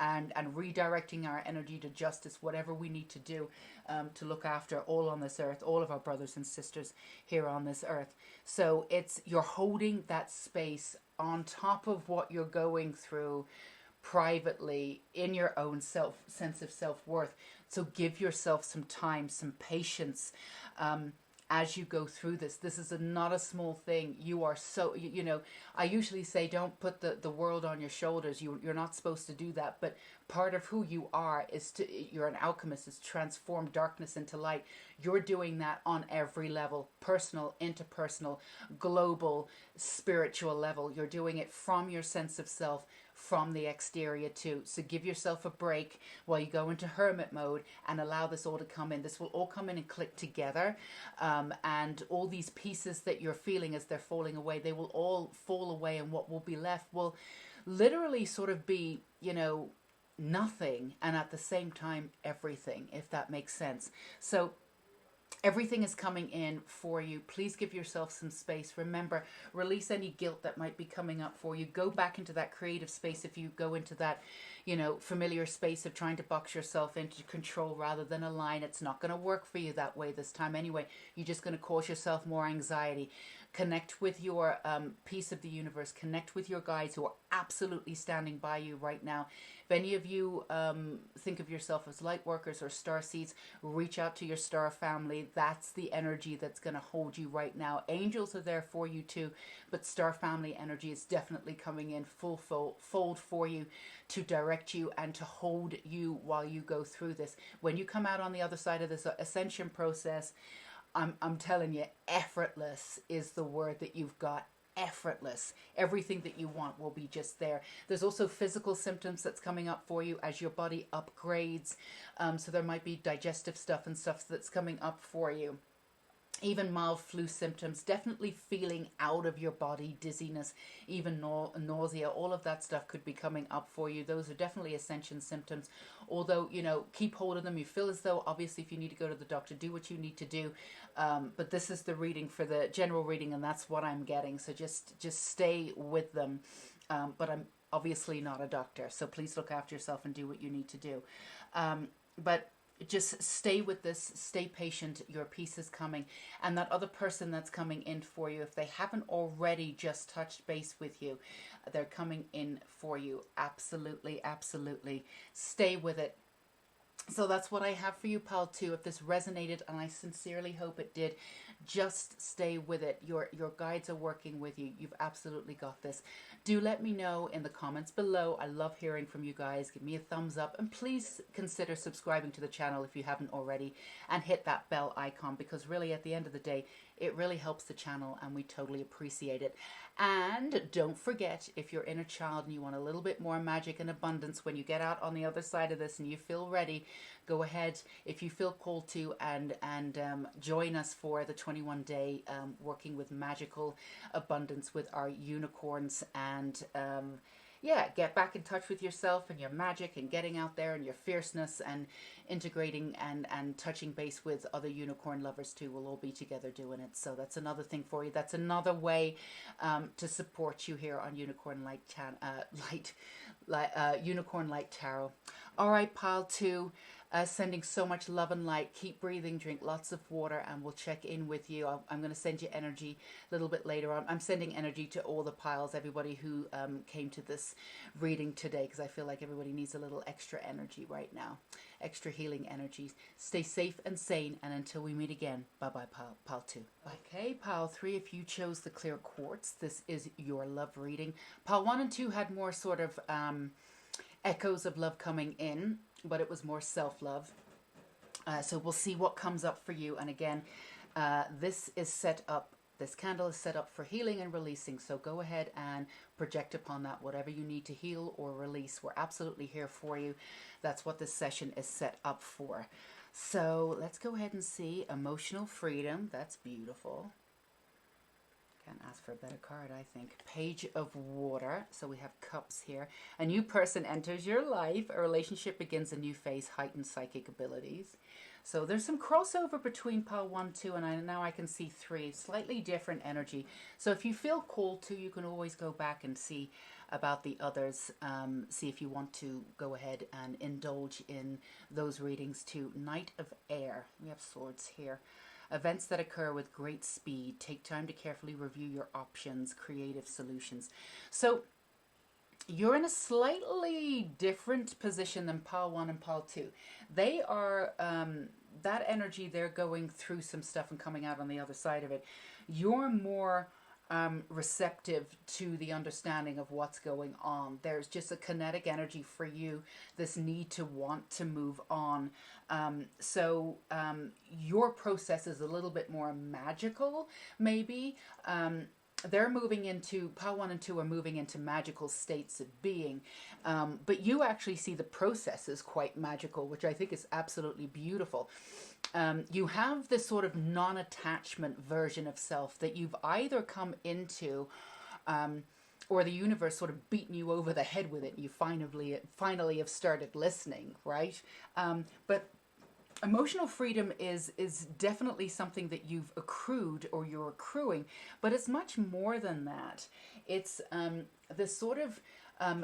and redirecting our energy to justice, whatever we need to do to look after all on this earth, all of our brothers and sisters here on this earth. So you're holding that space on top of what you're going through privately in your own sense of self-worth. So give yourself some time, some patience as you go through this. This is not a small thing. You are so, you know, I usually say don't put the world on your shoulders. You're not supposed to do that. But part of who you are you're an alchemist, is transform darkness into light. You're doing that on every level, personal, interpersonal, global, spiritual level. You're doing it from your sense of self, from the exterior too. So give yourself a break while you go into hermit mode and allow this all to come in. This will all come in and click together. And all these pieces that you're feeling as they're falling away, they will all fall away, and what will be left will literally sort of be, you know, nothing, and at the same time everything, if that makes sense. So everything is coming in for you. Please give yourself some space. Remember, release any guilt that might be coming up for you. Go back into that creative space. If you go into that, you know, familiar space of trying to box yourself into control rather than align, it's not going to work for you that way this time anyway. You're just going to cause yourself more anxiety. Connect with your piece of the universe. Connect with your guides who are absolutely standing by you right now. If any of you think of yourself as light workers or star seeds, reach out to your star family. That's the energy that's going to hold you right now. Angels are there for you too, but star family energy is definitely coming in full fold for you to direct you and to hold you while you go through this. When you come out on the other side of this ascension process, I'm telling you, effortless is the word that you've got. Effortless. Everything that you want will be just there. There's also physical symptoms that's coming up for you as your body upgrades. So there might be digestive stuff and stuff that's coming up for you. Even mild flu symptoms, definitely feeling out of your body, dizziness, even nausea, all of that stuff could be coming up for you. Those are definitely ascension symptoms. Although, you know, keep hold of them. You feel as though, obviously, if you need to go to the doctor, do what you need to do. But this is the reading for the general reading, and that's what I'm getting. So just stay with them. but I'm obviously not a doctor, so please look after yourself and do what you need to do. But just stay with this, stay patient, your peace is coming. And that other person that's coming in for you, if they haven't already just touched base with you, they're coming in for you. Absolutely, absolutely. Stay with it. So that's what I have for you, pal, too. If this resonated, and I sincerely hope it did, just stay with it. Your guides are working with you. You've absolutely got this. Do let me know in the comments below. I love hearing from you guys. Give me a thumbs up. And please consider subscribing to the channel if you haven't already. And hit that bell icon, because really at the end of the day, it really helps the channel and we totally appreciate it. And don't forget, if you're inner child and you want a little bit more magic and abundance when you get out on the other side of this and you feel ready, go ahead if you feel called to and join us for the 21-day working with magical abundance with our unicorns. And yeah, get back in touch with yourself and your magic and getting out there and your fierceness and integrating and touching base with other unicorn lovers too. We'll all be together doing it. So that's another thing for you. That's another way to support you here on Unicorn Light Unicorn Light Tarot. All right, pile 2. Sending so much love and light. Keep breathing, drink lots of water, and we'll check in with you. I'm going to send you energy a little bit later on. I'm sending energy to all the piles, everybody who came to this reading today, because I feel like everybody needs a little extra energy right now, extra healing energies. Stay safe and sane, and until we meet again, bye-bye, pile 2. Bye. Okay, pile 3, if you chose the clear quartz, this is your love reading. Pile 1 and 2 had more sort of echoes of love coming in, but it was more self-love. So we'll see what comes up for you. And again, this candle is set up for healing and releasing. So go ahead and project upon that, whatever you need to heal or release. We're absolutely here for you. That's what this session is set up for. So let's go ahead and see emotional freedom. That's beautiful. Can't ask for a better card, I think. Page of Water. So we have cups here. A new person enters your life. A relationship begins a new phase. Heightened psychic abilities. So there's some crossover between pile 1, 2, and now I can see 3. Slightly different energy. So if you feel called to, you can always go back and see about the others. See if you want to go ahead and indulge in those readings too. Knight of Air. We have swords here. Events that occur with great speed. Take time to carefully review your options. Creative solutions. So you're in a slightly different position than pile 1 and pile 2. They are, that energy, they're going through some stuff and coming out on the other side of it. You're more receptive to the understanding of what's going on. There's just a kinetic energy for you, this need to want to move on. So your process is a little bit more magical, maybe. They're moving into, pile 1 and 2 are moving into magical states of being. But you actually see the process is quite magical, which I think is absolutely beautiful. You have this sort of non-attachment version of self that you've either come into or the universe sort of beaten you over the head with it. You finally have started listening, right? But emotional freedom is definitely something that you've accrued or you're accruing, but it's much more than that. It's this sort of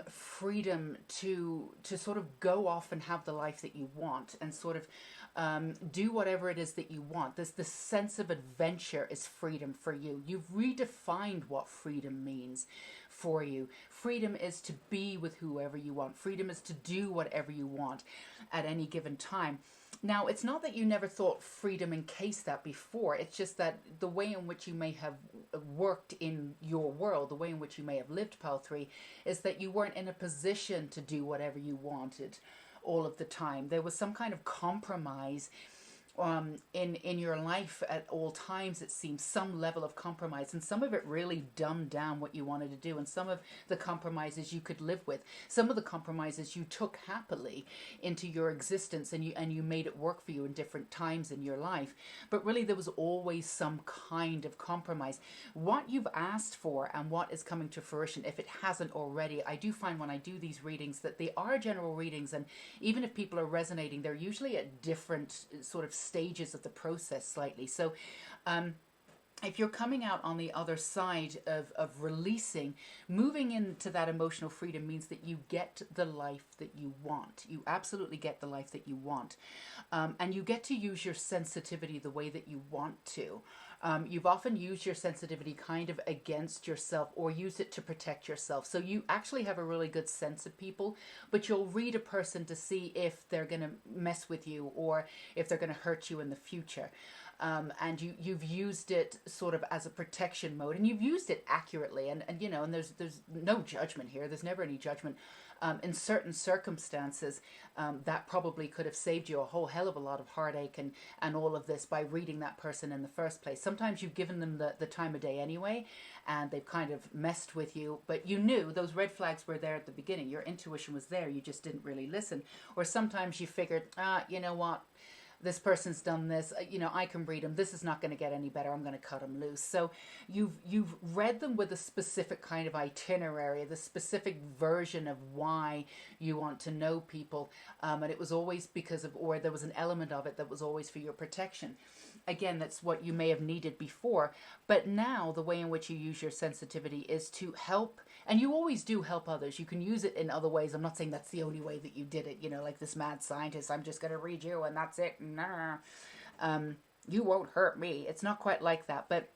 freedom to sort of go off and have the life that you want and sort of do whatever it is that you want. This sense of adventure is freedom for you. You've redefined what freedom means for you. Freedom is to be with whoever you want. Freedom is to do whatever you want at any given time. Now, it's not that you never thought freedom encased that before. It's just that the way in which you may have worked in your world, the way in which you may have lived, pile 3, is that you weren't in a position to do whatever you wanted all of the time. There was some kind of compromise in your life at all times. It seems some level of compromise, and some of it really dumbed down what you wanted to do, and some of the compromises you could live with. Some of the compromises you took happily into your existence, and you made it work for you in different times in your life. But really there was always some kind of compromise. What you've asked for and what is coming to fruition, if it hasn't already, I do find when I do these readings that they are general readings, and even if people are resonating, they're usually at different sort of stages of the process slightly. So if you're coming out on the other side of releasing, moving into that emotional freedom means that you get the life that you want. You absolutely get the life that you want. And you get to use your sensitivity the way that you want to. You've often used your sensitivity kind of against yourself or used it to protect yourself. So you actually have a really good sense of people, but you'll read a person to see if they're going to mess with you or if they're going to hurt you in the future. And you've used it sort of as a protection mode, and you've used it accurately. And you know, and there's no judgment here. There's never any judgment. In certain circumstances, that probably could have saved you a whole hell of a lot of heartache and all of this by reading that person in the first place. Sometimes you've given them the time of day anyway, and they've kind of messed with you, but you knew those red flags were there at the beginning. Your intuition was there. You just didn't really listen. Or sometimes you figured, you know what? This person's done this, you know, I can read them. This is not going to get any better. I'm going to cut them loose. So you've read them with a specific kind of itinerary, the specific version of why you want to know people. And it was always because of, or there was an element of it that was always for your protection. Again, that's what you may have needed before. But now the way in which you use your sensitivity is to help, and you always do help others. You can use it in other ways. I'm not saying that's the only way that you did it, you know, like this mad scientist, I'm just going to read you and that's it. Nah. You won't hurt me. It's not quite like that. But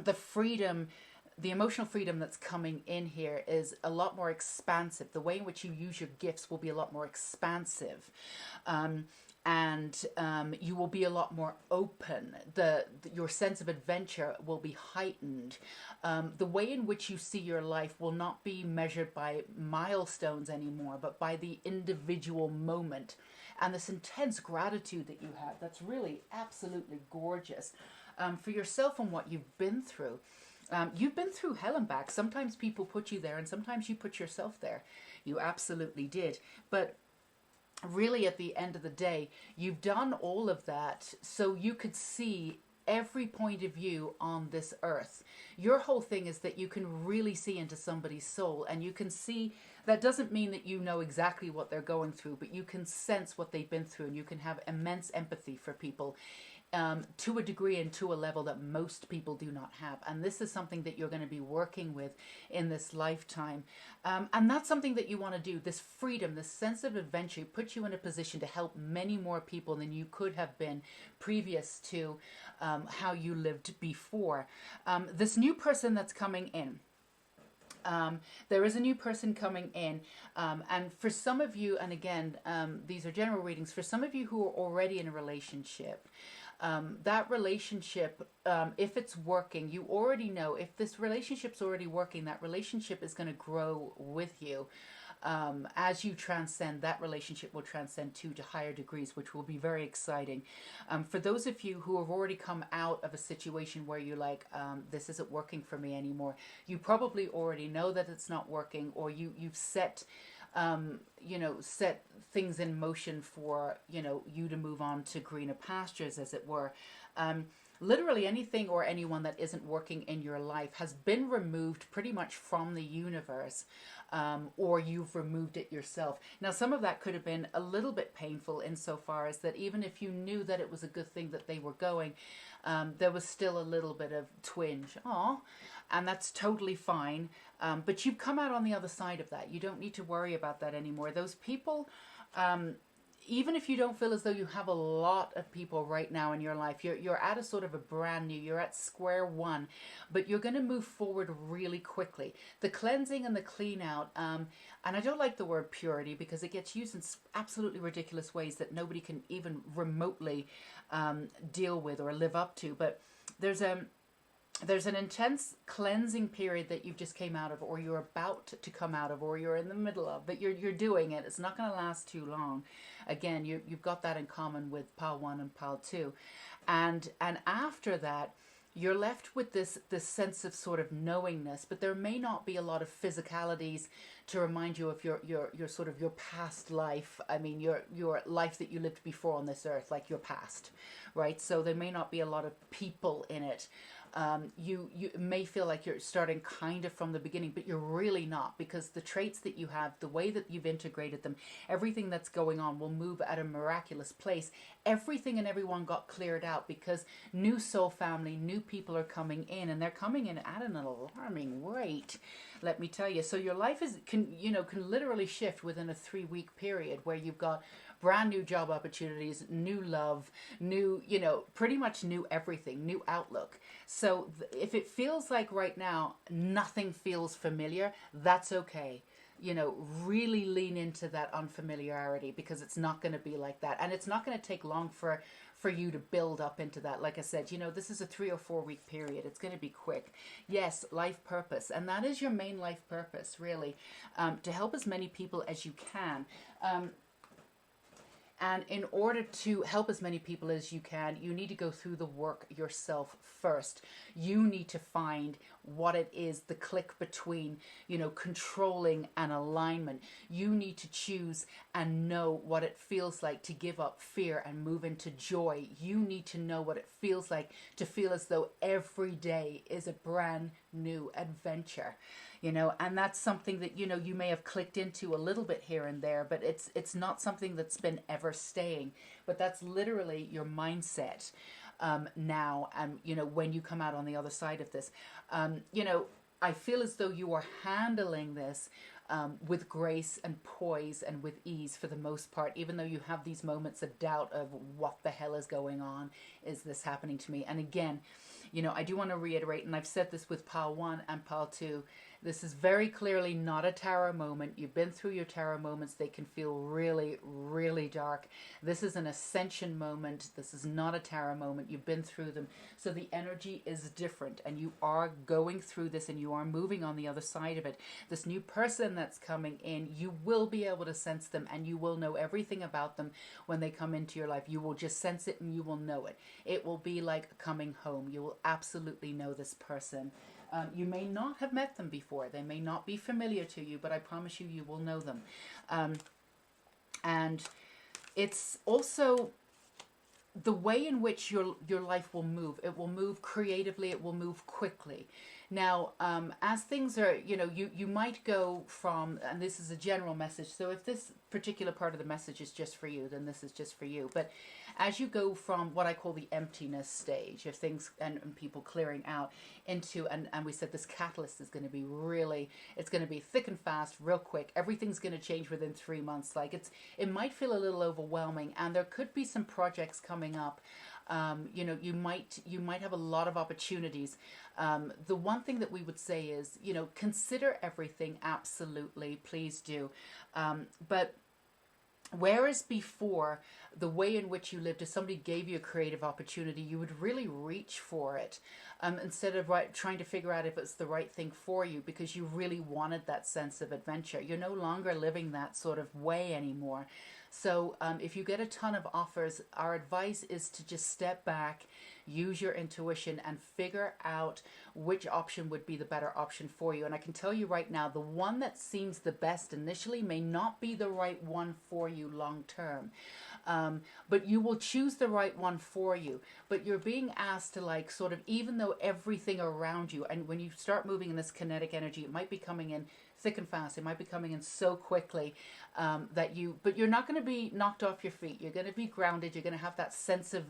the freedom, the emotional freedom that's coming in here is a lot more expansive. The way in which you use your gifts will be a lot more expansive. And you will be a lot more open. Your sense of adventure will be heightened. The way in which you see your life will not be measured by milestones anymore, but by the individual moment. And this intense gratitude that you have, that's really absolutely gorgeous for yourself and what you've been through. You've been through hell and back. Sometimes people put you there, and sometimes you put yourself there. You absolutely did. But really, at the end of the day, you've done all of that so you could see every point of view on this earth. Your whole thing is that you can really see into somebody's soul, and you can see, that doesn't mean that you know exactly what they're going through, but you can sense what they've been through, and you can have immense empathy for people to a degree and to a level that most people do not have. And this is something that you're going to be working with in this lifetime. And that's something that you want to do. This freedom, this sense of adventure puts you in a position to help many more people than you could have been previous to how you lived before. This new person that's coming in, there is a new person coming in, and for some of you, and again, these are general readings, for some of you who are already in a relationship, that relationship, if it's working, you already know if this relationship's already working, that relationship is going to grow with you. As you transcend, that relationship will transcend to higher degrees, which will be very exciting. For those of you who have already come out of a situation where you're like, this isn't working for me anymore, you probably already know that it's not working, or you've set set things in motion for, you to move on to greener pastures, as it were. Literally anything or anyone that isn't working in your life has been removed pretty much from the universe, or you've removed it yourself. Now, some of that could have been a little bit painful insofar as that even if you knew that it was a good thing that they were going, there was still a little bit of twinge. And that's totally fine. But you've come out on the other side of that. You don't need to worry about that anymore. Those people, even if you don't feel as though you have a lot of people right now in your life, you're at a sort of a brand new, you're at square one, but you're going to move forward really quickly. The cleansing and the clean out, and I don't like the word purity because it gets used in absolutely ridiculous ways that nobody can even remotely deal with or live up to, but there's an intense cleansing period that you've just came out of, or you're about to come out of, or you're in the middle of, but you're doing it. It's not going to last too long. Again, you've got that in common with Pile 1 and Pile 2. And after that, you're left with this sense of sort of knowingness, but there may not be a lot of physicalities to remind you of your sort of your past life. I mean, your life that you lived before on this earth, like your past, right? So there may not be a lot of people in it. You may feel like you're starting kind of from the beginning, but you're really not, because the traits that you have, the way that you've integrated them, everything that's going on will move at a miraculous pace. Everything and everyone got cleared out because new soul family, new people are coming in, and they're coming in at an alarming rate, let me tell you. So your life can literally shift within a 3-week period, where you've got brand new job opportunities, new love, new, pretty much new everything, new outlook. So if it feels like right now nothing feels familiar, that's okay. Really lean into that unfamiliarity, because it's not going to be like that. And it's not going to take long for you to build up into that. Like I said, this is a 3 or 4 week period. It's going to be quick. Yes, life purpose. And that is your main life purpose, really, to help as many people as you can. And in order to help as many people as you can, you need to go through the work yourself first. You need to find what it is, the click between, controlling and alignment. You need to choose and know what it feels like to give up fear and move into joy. You need to know what it feels like to feel as though every day is a brand new adventure. And that's something that, you may have clicked into a little bit here and there, but it's not something that's been ever staying. But that's literally your mindset now, and when you come out on the other side of this. I feel as though you are handling this with grace and poise and with ease for the most part, even though you have these moments of doubt of what the hell is going on. Is this happening to me? And again, I do want to reiterate, and I've said this with Pile 1 and Pile 2, this is very clearly not a tarot moment. You've been through your tarot moments. They can feel really, really dark. This is an ascension moment. This is not a tarot moment. You've been through them. So the energy is different, and you are going through this, and you are moving on the other side of it. This new person that's coming in, you will be able to sense them, and you will know everything about them when they come into your life. You will just sense it, and you will know it. It will be like coming home. You will absolutely know this person. You may not have met them before. They may not be familiar to you, but I promise you, you will know them. And it's also the way in which your life will move. It will move creatively. It will move quickly. Now, as things are, you might go from, and this is a general message, so if this particular part of the message is just for you, then this is just for you. But as you go from what I call the emptiness stage of things and people clearing out into, and we said this catalyst is going to be really, it's going to be thick and fast, real quick. Everything's going to change within 3 months. Like it might feel a little overwhelming, and there could be some projects coming up. You might have a lot of opportunities. The one thing that we would say is, consider everything. Absolutely, please do. But whereas before, the way in which you lived, if somebody gave you a creative opportunity, you would really reach for it instead of trying to figure out if it's the right thing for you, because you really wanted that sense of adventure. You're no longer living that sort of way anymore. So if you get a ton of offers, our advice is to just step back, use your intuition, and figure out which option would be the better option for you. And I can tell you right now, the one that seems the best initially may not be the right one for you long term. But you will choose the right one for you. But you're being asked to sort of, even though everything around you, and when you start moving in this kinetic energy, it might be coming in thick and fast. It might be coming in so quickly but you're not going to be knocked off your feet. You're going to be grounded. You're going to have that sense of,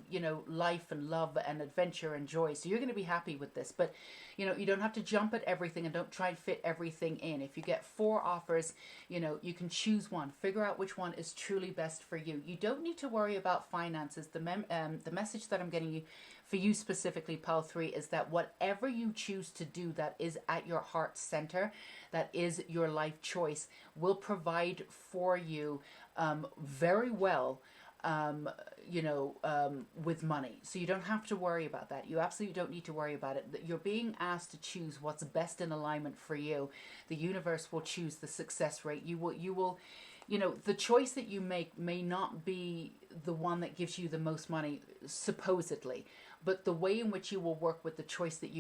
life and love and adventure and joy. So you're going to be happy with this. But, you don't have to jump at everything, and don't try and fit everything in. If you get 4 offers, you can choose one. Figure out which one is truly best for you. You don't need to worry about finances. The message that I'm getting you, for you specifically, Pile 3, is that whatever you choose to do that is at your heart center, that is your life choice, will provide for you very well, with money. So you don't have to worry about that. You absolutely don't need to worry about it. You're being asked to choose what's best in alignment for you. The universe will choose the success rate. You will, the choice that you make may not be the one that gives you the most money, supposedly, but the way in which you will work with the choice that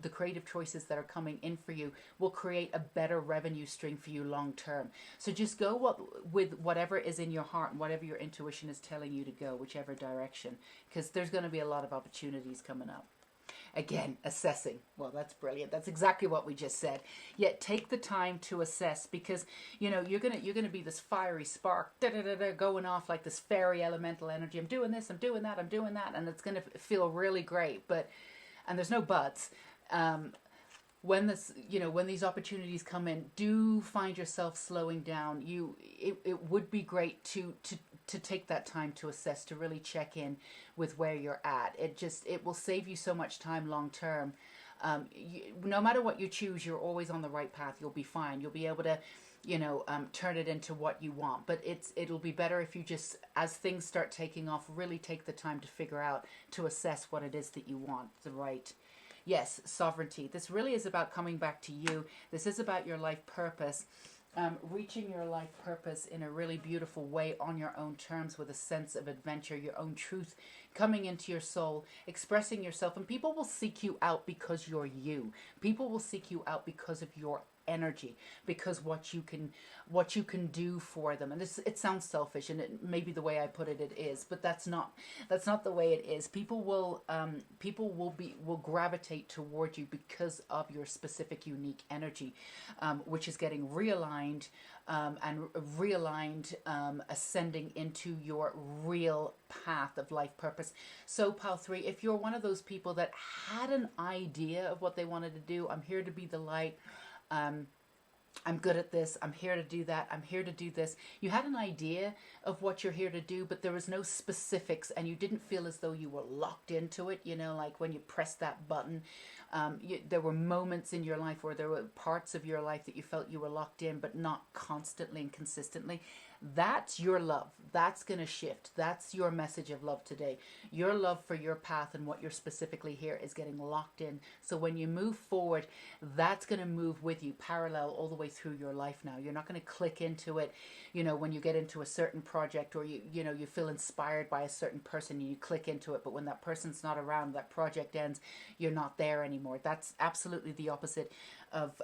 the creative choices that are coming in for you will create a better revenue stream for you long term. So just go with whatever is in your heart and whatever your intuition is telling you to go, whichever direction, because there's going to be a lot of opportunities coming up. Again, assessing. Well, that's brilliant. That's exactly what we just said. Yet take the time to assess, because you're gonna be this fiery spark, going off like this fairy elemental energy. I'm doing this. I'm doing that. I'm doing that, and it's gonna feel really great. And there's no buts. When these opportunities come in, do find yourself slowing down. It would be great to take that time to assess, to really check in with where you're at. It will save you so much time long term. No matter what you choose, you're always on the right path. You'll be fine. You'll be able to turn it into what you want. But it'll be better if you just, as things start taking off, really take the time to figure out, to assess what it is that you want. Yes, sovereignty. This really is about coming back to you. This is about your life purpose. Reaching your life purpose in a really beautiful way on your own terms, with a sense of adventure, your own truth coming into your soul, expressing yourself. And people will seek you out because you're you. People will seek you out because of your energy, because what you can do for them. And it sounds selfish, and it maybe the way I put it is, but that's not the way it is. People will gravitate toward you because of your specific unique energy, which is getting realigned, ascending into your real path of life purpose. So pile 3, if you're one of those people that had an idea of what they wanted to do, I'm here to be the light, I'm good at this, I'm here to do that, I'm here to do this. You had an idea of what you're here to do, but there was no specifics, and you didn't feel as though you were locked into it, like when you press that button. There were moments in your life where there were parts of your life that you felt you were locked in, but not constantly and consistently. That's your love. That's going to shift. That's your message of love today. Your love for your path and what you're specifically here is getting locked in. So when you move forward, that's going to move with you parallel all the way through your life now. You're not going to click into it, when you get into a certain project, or you feel inspired by a certain person and you click into it, but when that person's not around, that project ends, you're not there anymore. That's absolutely the opposite of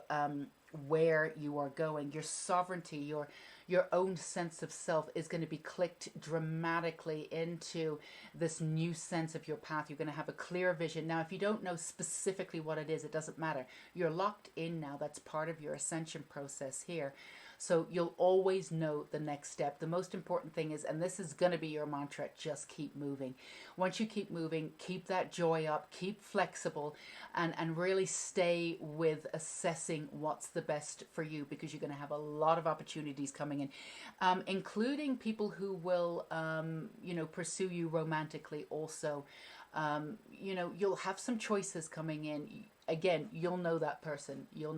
where you are going. Your sovereignty, your own sense of self is going to be clicked dramatically into this new sense of your path. You're going to have a clear vision. Now, if you don't know specifically what it is, it doesn't matter. You're locked in now. That's part of your ascension process here. So you'll always know the next step. The most important thing is, and this is going to be your mantra, just keep moving. Once you keep moving, keep that joy up, keep flexible, and really stay with assessing what's the best for you, because you're going to have a lot of opportunities coming in, including people who will, pursue you romantically also. You'll have some choices coming in. Again, you'll know that person. You'll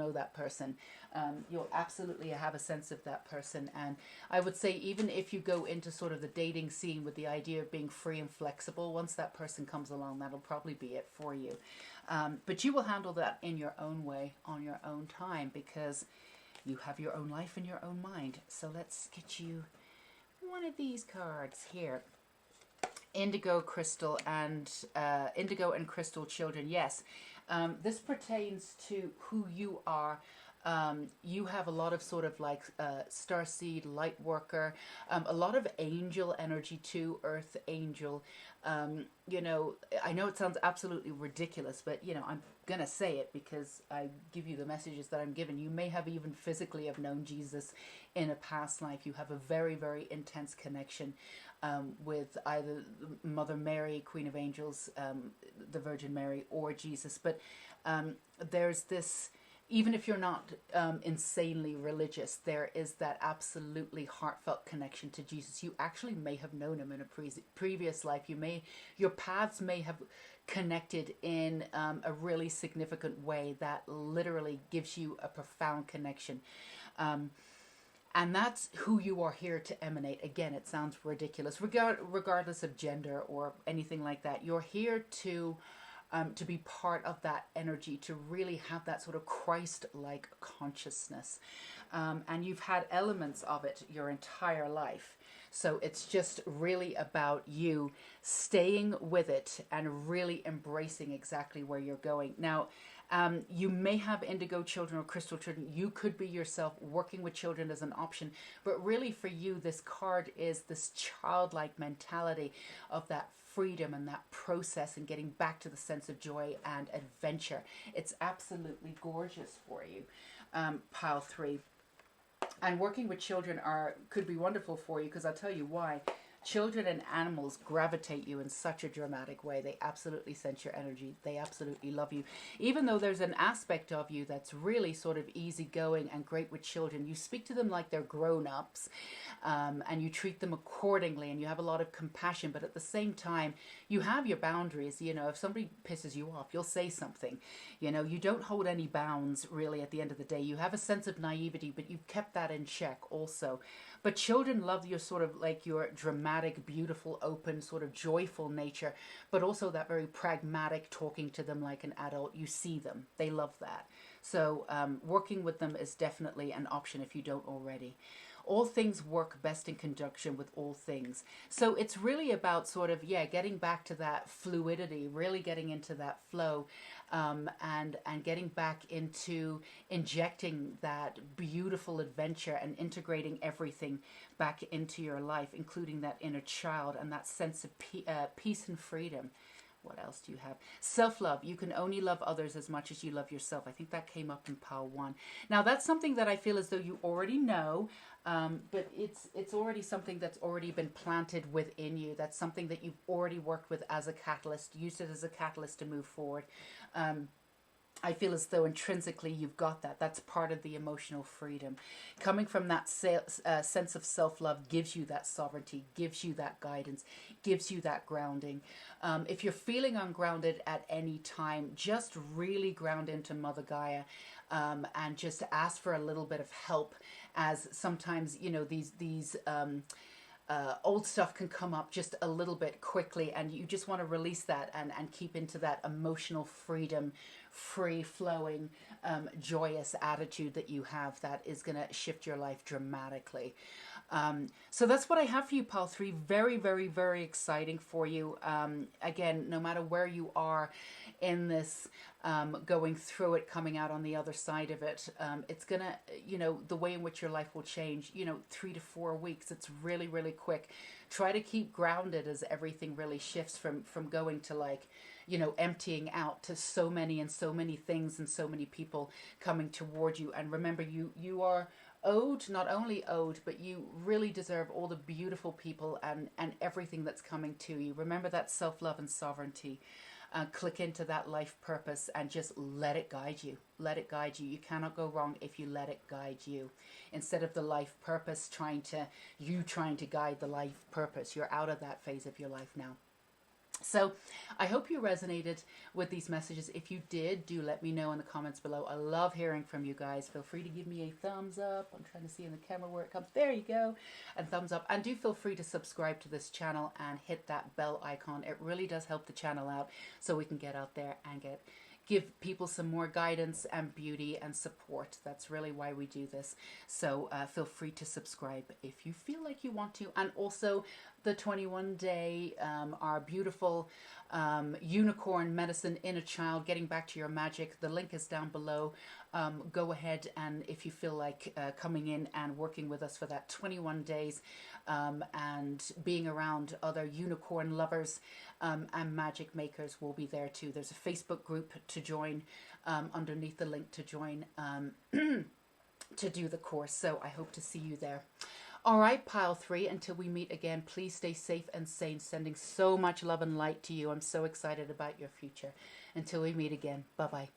absolutely have a sense of that person. And I would say, even if you go into sort of the dating scene with the idea of being free and flexible, once that person comes along, that'll probably be it for you. But you will handle that in your own way, on your own time, because you have your own life and your own mind. So let's get you one of these cards here. Indigo crystal and crystal children. Yes, this pertains to who you are. You have a lot of sort of like starseed, light worker, a lot of angel energy too, earth angel. I know it sounds absolutely ridiculous, but I'm gonna say it because I give you the messages that I'm given. You may have even physically have known Jesus in a past life. You have a very, very intense connection with either Mother Mary, Queen of Angels, the Virgin Mary, or Jesus. But there's this. Even if you're not insanely religious, there is that absolutely heartfelt connection to Jesus. You actually may have known him in a previous life. Your paths may have connected in a really significant way that literally gives you a profound connection. And that's who you are here to emanate. Again, it sounds ridiculous, regardless of gender or anything like that. You're here to be part of that energy, to really have that sort of Christ-like consciousness. And you've had elements of it your entire life. So it's just really about you staying with it and really embracing exactly where you're going. Now, You may have indigo children or crystal children. You could be yourself. Working with children as an option. But really for you, this card is this childlike mentality of that freedom and that process and getting back to the sense of joy and adventure. It's absolutely gorgeous for you, pile 3. And working with children could be wonderful for you, because I'll tell you why. Children and animals gravitate you in such a dramatic way. They absolutely sense your energy. They absolutely love you. Even though there's an aspect of you that's really sort of easygoing and great with children, you speak to them like they're grown-ups, and you treat them accordingly, and you have a lot of compassion. But at the same time, you have your boundaries. You know, if somebody pisses you off, you'll say something. You know, you don't hold any bounds really at the end of the day. You have a sense of naivety, but you've kept that in check also. But children love your sort of like your dramatic, beautiful, open, sort of joyful nature, but also that very pragmatic, talking to them like an adult. You see them. They love that. So working with them is definitely an option if you don't already. All things work best in conjunction with all things. So it's really about sort of, getting back to that fluidity, really getting into that flow, and getting back into injecting that beautiful adventure and integrating everything back into your life, including that inner child and that sense of peace and freedom. What else do you have? Self-love. You can only love others as much as you love yourself. I think that came up in pile 1. Now, that's something that I feel as though you already know, but it's already something that's already been planted within you. That's something that you've already worked with as a catalyst, used it as a catalyst to move forward. I feel as though intrinsically you've got that. That's part of the emotional freedom. Coming from that sense of self-love gives you that sovereignty, gives you that guidance, gives you that grounding. If you're feeling ungrounded at any time, just really ground into Mother Gaia, and just ask for a little bit of help, as sometimes, you know, these old stuff can come up just a little bit quickly, and you just want to release that and keep into that emotional freedom, free-flowing, joyous attitude that you have that is going to shift your life dramatically. So that's what I have for you, pile 3. Very, very, very exciting for you. Again, no matter where you are in this, going through it, coming out on the other side of it, it's going to, you know, the way in which your life will change, 3 to 4 weeks. It's really, really quick. Try to keep grounded as everything really shifts from going to, like, emptying out to so many things and so many people coming toward you. And remember, you are owed, not only owed, but you really deserve all the beautiful people and everything that's coming to you. Remember that self-love and sovereignty. Click into that life purpose and just let it guide you. Let it guide you. You cannot go wrong if you let it guide you. Instead of the life purpose trying to guide the life purpose. You're out of that phase of your life now. So I hope you resonated with these messages. If you did, do let me know in the comments below. I love hearing from you guys. Feel free to give me a thumbs up. I'm trying to see in the camera where it comes. There you go. And thumbs up. And do feel free to subscribe to this channel and hit that bell icon. It really does help the channel out so we can get out there and give people some more guidance and beauty and support. That's really why we do this. So feel free to subscribe if you feel like you want to. And also the 21-day, our beautiful unicorn medicine, inner child, getting back to your magic. The link is down below. Go ahead, and if you feel like coming in and working with us for that 21 days and being around other unicorn lovers and magic makers, will be there too. There's a Facebook group to join underneath the link to join to do the course. So I hope to see you there. All right, pile 3, until we meet again, please stay safe and sane. Sending so much love and light to you. I'm so excited about your future. Until we meet again, bye-bye.